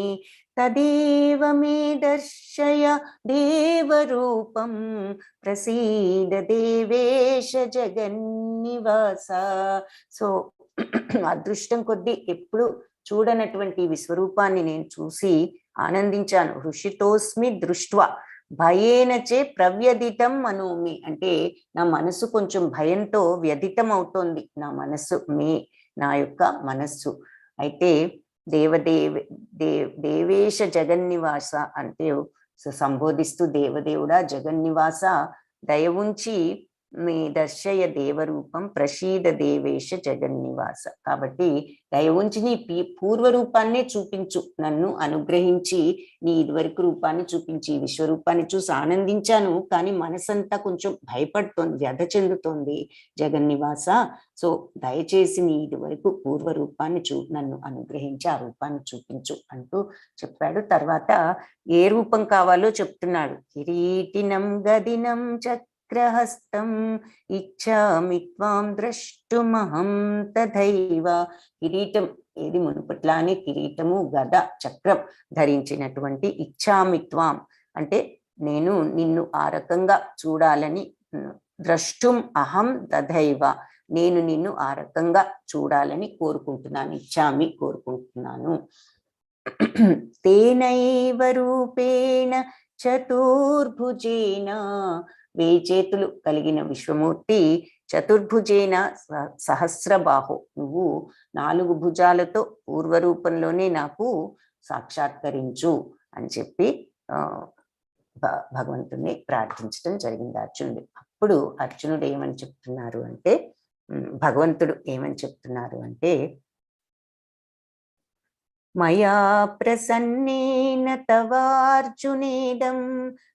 తదేవ మే దర్శయ దేవరూపం ప్రసీద దేవేశ జగన్నివాస. సో అదృష్టం కొద్దీ ఎప్పుడు చూడనటువంటి విశ్వరూపాన్ని నేను చూసి ఆనందించాను. హృషితోస్మి దృష్ట్వా భయేనచే ప్రవ్యధితం మనోమి, అంటే నా మనసు కొంచెం భయంతో వ్యధితం అవుతోంది. నా మనస్సు నా యొక్క మనస్సు అయితే దేవేశ జగన్నివాస అంటే సంబోధిస్తూ దేవదేవుడా జగన్నివాస దయ ఉంచి మీ దర్శయ దేవరూపం ప్రసీద దేవేశ జగన్నివాస. కాబట్టి దయ ఉంచి నీ పూర్వరూపాన్నే చూపించు, నన్ను అనుగ్రహించి నీ ఇదివరకు రూపాన్ని చూపించి విశ్వరూపాన్ని చూసి ఆనందించాను, కానీ మనసంతా కొంచెం భయపడుతోంది, వ్యధ చెందుతోంది జగన్నివాస. సో దయచేసి నీ ఇదివరకు పూర్వరూపాన్ని నన్ను అనుగ్రహించి ఆ రూపాన్ని చూపించు అంటూ చెప్పాడు. తర్వాత ఏ రూపం కావాలో చెప్తున్నాడు. కిరీటినం గదినం చక్రహస్తం ఇచ్చామి త్వాం ద్రష్టుమహం తథైవ. కిరీటం ఏది మునుపట్లానే కిరీటము గద చక్రం ధరించినటువంటి ఇచ్చామి త్వాం అంటే నేను నిన్ను ఆ రకంగా చూడాలని, ద్రష్టుం అహం తథైవ నేను నిన్ను ఆ రకంగా చూడాలని కోరుకుంటున్నాను, ఇచ్చామి కోరుకుంటున్నాను. తేనైవ రూపేణ చతుర్భుజేన వేచేతులు కలిగిన విశ్వమూర్తి చతుర్భుజేన సహస్రబాహు నువ్వు 4 భుజాలతో పూర్వరూపంలోనే నాకు సాక్షాత్కరించు అని చెప్పి భగవంతుని ప్రార్థించడం జరిగింది అర్జునుడు. అప్పుడు అర్జునుడు ఏమని చెప్తున్నారు అంటే, భగవంతుడు ఏమని చెప్తున్నారు అంటే మయా ప్రసన్నేన తవార్జునేదం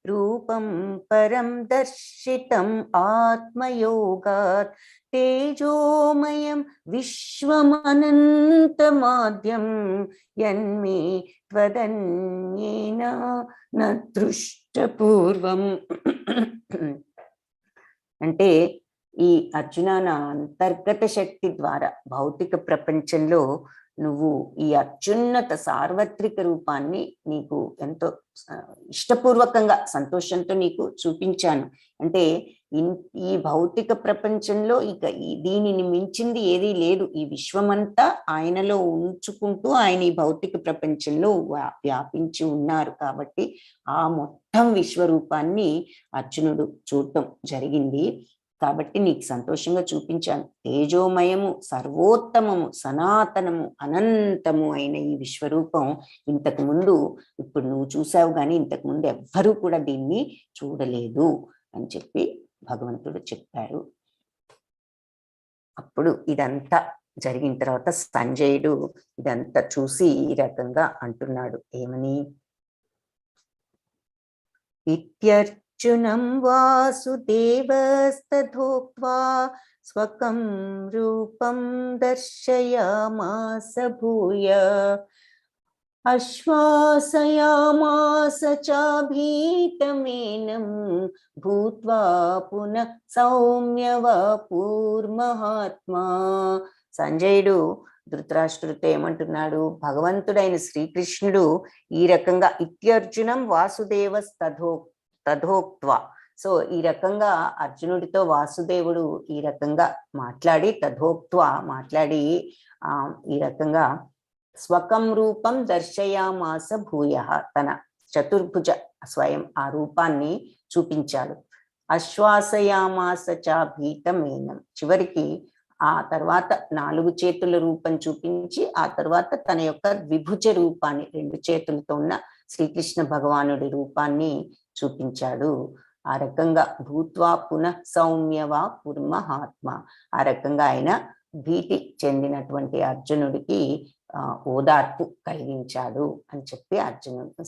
రూపం పరం దర్శితం ఆత్మయోగాత్ తేజోమయం విశ్వమనంతమాద్యం యన్మే త్వదన్యేన న దృష్టపూర్వం. అంటే ఈ అర్జున నా అంతర్గత శక్తి ద్వారా భౌతిక ప్రపంచంలో నువ్వు ఈ అత్యున్నత సార్వత్రిక రూపాన్ని నీకు ఎంతో ఇష్టపూర్వకంగా సంతోషంతో నీకు చూపించాను. అంటే ఈ భౌతిక ప్రపంచంలో ఇక దీనిని మించింది ఏదీ లేదు. ఈ విశ్వమంతా ఆయనలో ఉంచుకుంటూ ఆయన ఈ భౌతిక ప్రపంచంలో వ్యాపించి ఉన్నారు. కాబట్టి ఆ మొత్తం విశ్వరూపాన్ని అర్జునుడు చూడటం జరిగింది. కాబట్టి నీకు సంతోషంగా చూపించాను. తేజోమయము, సర్వోత్తమము, సనాతనము, అనంతము అయిన ఈ విశ్వరూపం ఇంతకు ముందు ఇప్పుడు నువ్వు చూసావు, కానీ ఇంతకు ముందు ఎవ్వరూ కూడా దీన్ని చూడలేదు అని చెప్పి భగవంతుడు చెప్పారు. అప్పుడు ఇదంతా జరిగిన తర్వాత సంజయుడు ఇదంతా చూసి ఈ రకంగా అంటున్నాడు. ఏమని? ఇత్యర్జునం వాసుదేవస్తథోక్త్వా స్వకం రూపం దర్శయామాస భూయ ఆశ్వాసయామాస చాభీతమేనం భూత్వా పునః సౌమ్యవపూర్మహాత్మా. సంజయుడు ధృతరాష్ట్రుడితో ఏమంటున్నాడు? భగవంతుడైన శ్రీకృష్ణుడు ఈ రకంగా ఇత్యర్జునం తథోక్త్వా. సో ఈ రకంగా అర్జునుడితో వాసుదేవుడు ఈ రకంగా మాట్లాడి మాట్లాడి ఈ రకంగా స్వకం రూపం దర్శయామాస భూయ, తన చతుర్భుజ స్వయం ఆ రూపాన్ని చూపించాడు. ఆశ్వాసయామాస చాభీతమేనం, చివరికి ఆ తర్వాత 4 చేతుల రూపం చూపించి ఆ తర్వాత తన యొక్క ద్విభుజ రూపాన్ని 2 చేతులతో ఉన్న శ్రీకృష్ణ భగవానుడి రూపాన్ని చూపించాడు. ఆ రకంగా భూత్వా పునః సౌమ్యవా పుర్మహాత్మ, ఆ రకంగా ఆయన భీతి చెందినటువంటి అర్జునుడికి ఓదార్పు కలిగించాడు అని చెప్పి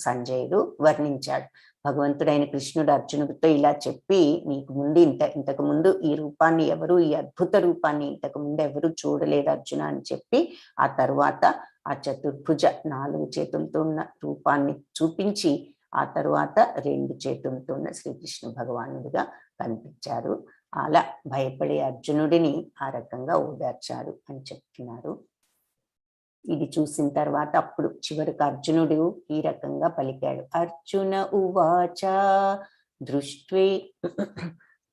సంజయుడు వర్ణించాడు. భగవంతుడైన కృష్ణుడు అర్జునుడితో ఇలా చెప్పి, నీకు ముందు ఇంతకు ముందు ఈ రూపాన్ని ఎవరు, ఈ అద్భుత రూపాన్ని ఇంతకు ముందు ఎవరు చూడలేదు అర్జున అని చెప్పి ఆ తర్వాత ఆ చతుర్భుజ 4 చేతులతో ఉన్న రూపాన్ని చూపించి ఆ తరువాత 2 చేతులతో ఉన్న శ్రీకృష్ణ భగవానుడిగా కనిపించారు. అలా భయపడే అర్జునుడిని ఆ రకంగా ఓదార్చారు అని చెప్తున్నారు. ఇది చూసిన తర్వాత అప్పుడు చివరికి అర్జునుడు ఈ రకంగా పలికాడు. అర్జున ఉవాచ దృష్ట్వే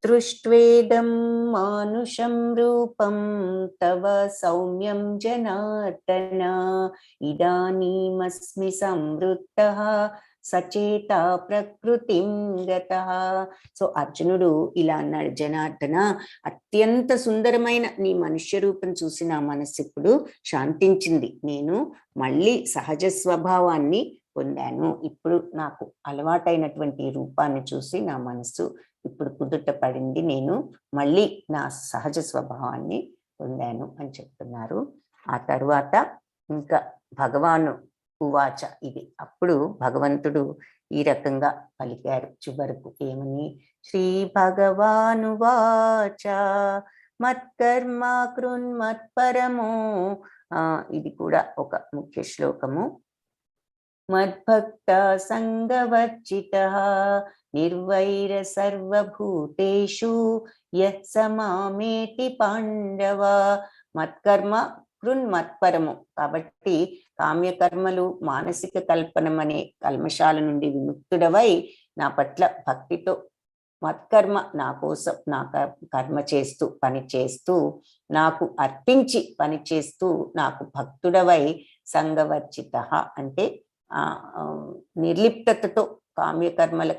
దృష్ట్వేదం మానుషం రూపం తవ సౌమ్యం జనార్దన ఇదానీమస్మి సంవృత్తః సచేత ప్రకృతిం గతః. సో అర్జునుడు ఇలా అన్నాడు, జనార్దన, అత్యంత సుందరమైన నీ మనుష్య రూపం చూసి నా మనస్సు ఇప్పుడు శాంతించింది. నేను మళ్ళీ సహజ స్వభావాన్ని పొందాను. ఇప్పుడు నాకు అలవాటైనటువంటి రూపాన్ని చూసి నా మనస్సు ఇప్పుడు కుదుట పడింది. నేను మళ్ళీ నా సహజ స్వభావాన్ని పొందాను అని చెప్తున్నారు. ఆ తరువాత ఇంకా భగవాను ఉవాచ, ఇది అప్పుడు భగవంతుడు ఈ రకంగా పలికారు చివరకు ఏమని, శ్రీ భగవానువాచ మత్కర్మ కృన్మత్పరమో. ఇది కూడా ఒక ముఖ్య శ్లోకము. మద్భక్త సంగవర్జితః నిర్వైర సర్వభూతేషు యత్సమామేతి పాండవ. మత్కర్మ కృన్మత్పరము. కాబట్టి కామ్యకర్మలు, మానసిక కల్పనం అనే కల్మషాల నుండి విముక్తుడవై నా పట్ల భక్తితో మత్కర్మ, నా కోసం నా కర్మ చేస్తూ పని చేస్తూ నాకు అర్పించి పని చేస్తూ నాకు భక్తుడవై సంగవర్జిత అంటే నిర్లిప్తతతో కామ్యకర్మల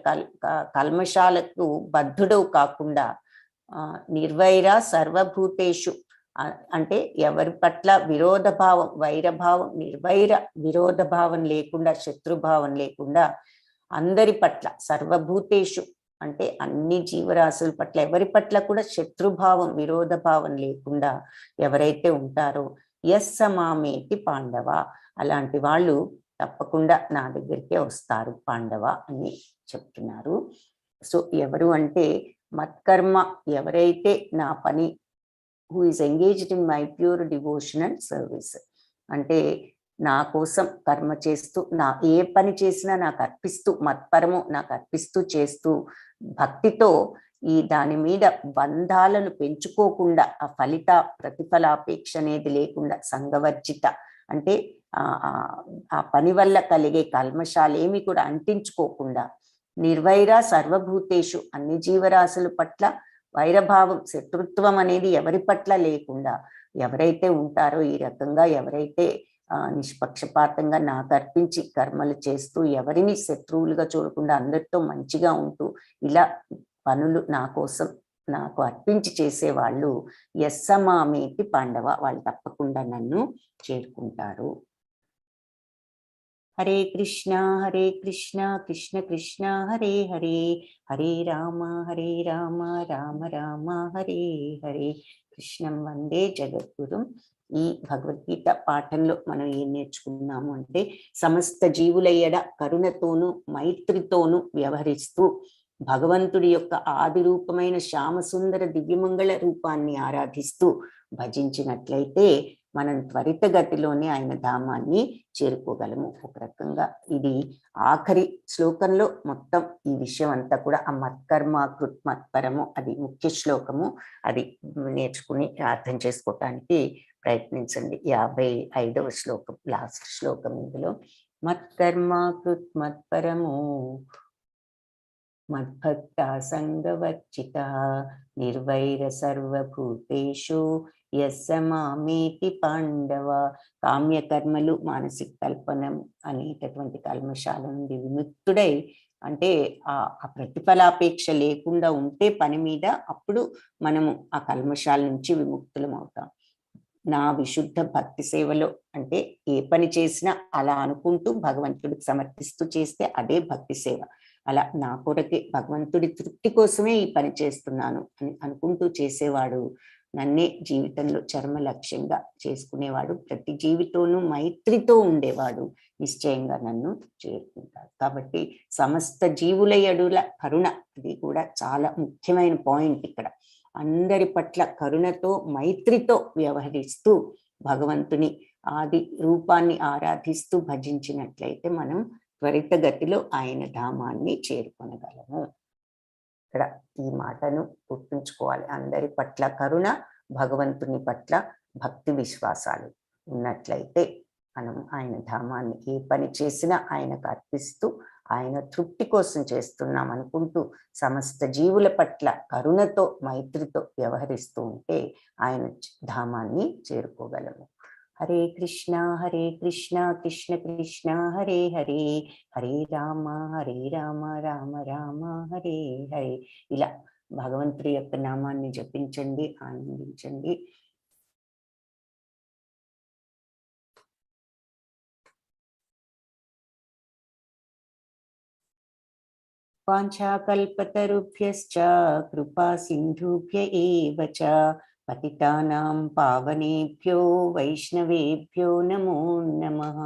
కల్మషాలకు బద్ధుడవు కాకుండా నిర్వైర సర్వభూతేషు అంటే ఎవరి పట్ల విరోధభావం, వైరభావం, నిర్వైర విరోధభావం లేకుండా, శత్రుభావం లేకుండా అందరి పట్ల, సర్వభూతేషు అంటే అన్ని జీవరాశుల పట్ల ఎవరి పట్ల కూడా శత్రుభావం, విరోధభావం లేకుండా ఎవరైతే ఉంటారో యస్సమామేతి పాండవ, అలాంటి వాళ్ళు తప్పకుండా నా దగ్గరికే వస్తారు పాండవ అని చెప్తున్నారు. సో ఎవరు అంటే మత్కర్మ, ఎవరైతే నా పని, who is engaged in my pure devotional service, అంటే నా కోసం కర్మ చేస్తూ, నా ఏ పని చేసినా నాకు అర్పిస్తూ, మత్పరము నాకు అర్పిస్తూ చేస్తూ భక్తితో దాని మీద బంధాలను పెంచుకోకుండా, ఆ ఫలిత ప్రతిఫలాపేక్ష అనేది లేకుండా, సంగవర్జిత అంటే ఆ పని వల్ల కలిగే కల్మషాలేమి కూడా అంటించుకోకుండా, నిర్వైర సర్వభూతేషు అన్ని జీవరాశుల పట్ల వైరభావం, శత్రుత్వం అనేది ఎవరి పట్ల లేకుండా ఎవరైతే ఉంటారో, ఈ రకంగా ఎవరైతే నిష్పక్షపాతంగా నాకు అర్పించి కర్మలు చేస్తూ ఎవరిని శత్రువులుగా చూడకుండా అందరితో మంచిగా ఉంటూ ఇలా పనులు నా కోసం నాకు అర్పించి చేసేవాళ్ళు యస్సమామేతి పాండవ, వాళ్ళు తప్పకుండా నన్ను చేరుకుంటారు. హరే కృష్ణ కృష్ణ కృష్ణ హరే హరే, హరే రామ రామ రామ హరే హరే. కృష్ణం వందే జగద్గురుం. ఈ భగవద్గీత పాఠంలో మనం ఏం నేర్చుకున్నాము అంటే, సమస్త జీవుల ఎడ కరుణతోనూ మైత్రితోనూ వ్యవహరిస్తూ భగవంతుడి యొక్క ఆది రూపమైన శ్యామసుందర దివ్యమంగళ రూపాన్ని ఆరాధిస్తూ భజించినట్లయితే మనం త్వరితగతిలోనే ఆయన ధామాన్ని చేరుకోగలము. ఒక రకంగా ఇది ఆఖరి శ్లోకంలో మొత్తం ఈ విషయం అంతా కూడా, ఆ మత్కర్మ కృత్మత్పరము అది ముఖ్య శ్లోకము, అది నేర్చుకుని అర్థం చేసుకోవటానికి ప్రయత్నించండి. 55వ శ్లోకం, లాస్ట్ శ్లోకం ఇందులో. మత్కర్మ కృత్మత్పరము మద్భక్త సంగవర్జిత నిర్వైర సర్వభూతేషు యస్సమామేతి పాండవ. కామ్యకర్మలు, మానసిక కల్పనం అనేటటువంటి కల్మషాల నుండి విముక్తుడై, అంటే ఆ ప్రతిఫలాపేక్ష లేకుండా ఉంటే పని మీద, అప్పుడు మనము ఆ కల్మషాల నుంచి విముక్తులం అవుతాం. నా విశుద్ధ భక్తి సేవలో అంటే ఏ పని చేసినా అలా అనుకుంటూ భగవంతుడికి సమర్పిస్తూ చేస్తే అదే భక్తి సేవ. అలా నా కొరకే, భగవంతుడి తృప్తి కోసమే ఈ పని చేస్తున్నాను అని అనుకుంటూ చేసేవాడు నన్నే జీవితంలో చర్మ లక్ష్యంగా చేసుకునేవాడు, ప్రతి జీవితోనూ మైత్రితో ఉండేవాడు నిశ్చయంగా నన్ను చేరుకుంటాడు. కాబట్టి సమస్త జీవుల ఎడల కరుణ, అది కూడా చాలా ముఖ్యమైన పాయింట్ ఇక్కడ. అందరి పట్ల కరుణతో మైత్రితో వ్యవహరిస్తూ భగవంతుని ఆది రూపాన్ని ఆరాధిస్తూ భజించినట్లయితే మనం త్వరితగతిలో ఆయన ధామాన్ని చేరుకొనగలము. ఇక్కడ ఈ మాటను గుర్తుంచుకోవాలి. అందరి పట్ల కరుణ, భగవంతుని పట్ల భక్తి విశ్వాసాలు ఉన్నట్లయితే మనం ఆయన ధామాన్ని ఏ పని చేసినా ఆయనకు అర్పిస్తూ ఆయన తృప్తి కోసం చేస్తున్నాం అనుకుంటూ సమస్త జీవుల పట్ల కరుణతో మైత్రితో వ్యవహరిస్తూ ఉంటే ఆయన ధామాన్ని చేరుకోగలము. హరే కృష్ణ కృష్ణ కృష్ణ హరే హరే, హరే రామ రామ రామ హరే హరే. ఇలా భగవంతుడి యొక్క నామాన్ని జపించండి, ఆనందించండి. వాంఛాకల్పతరుభ్యశ్చ కృపా సింధుభ్య ఏవ చ పతితానాం పావనేభ్యో వైష్ణవేభ్యో నమో నమః.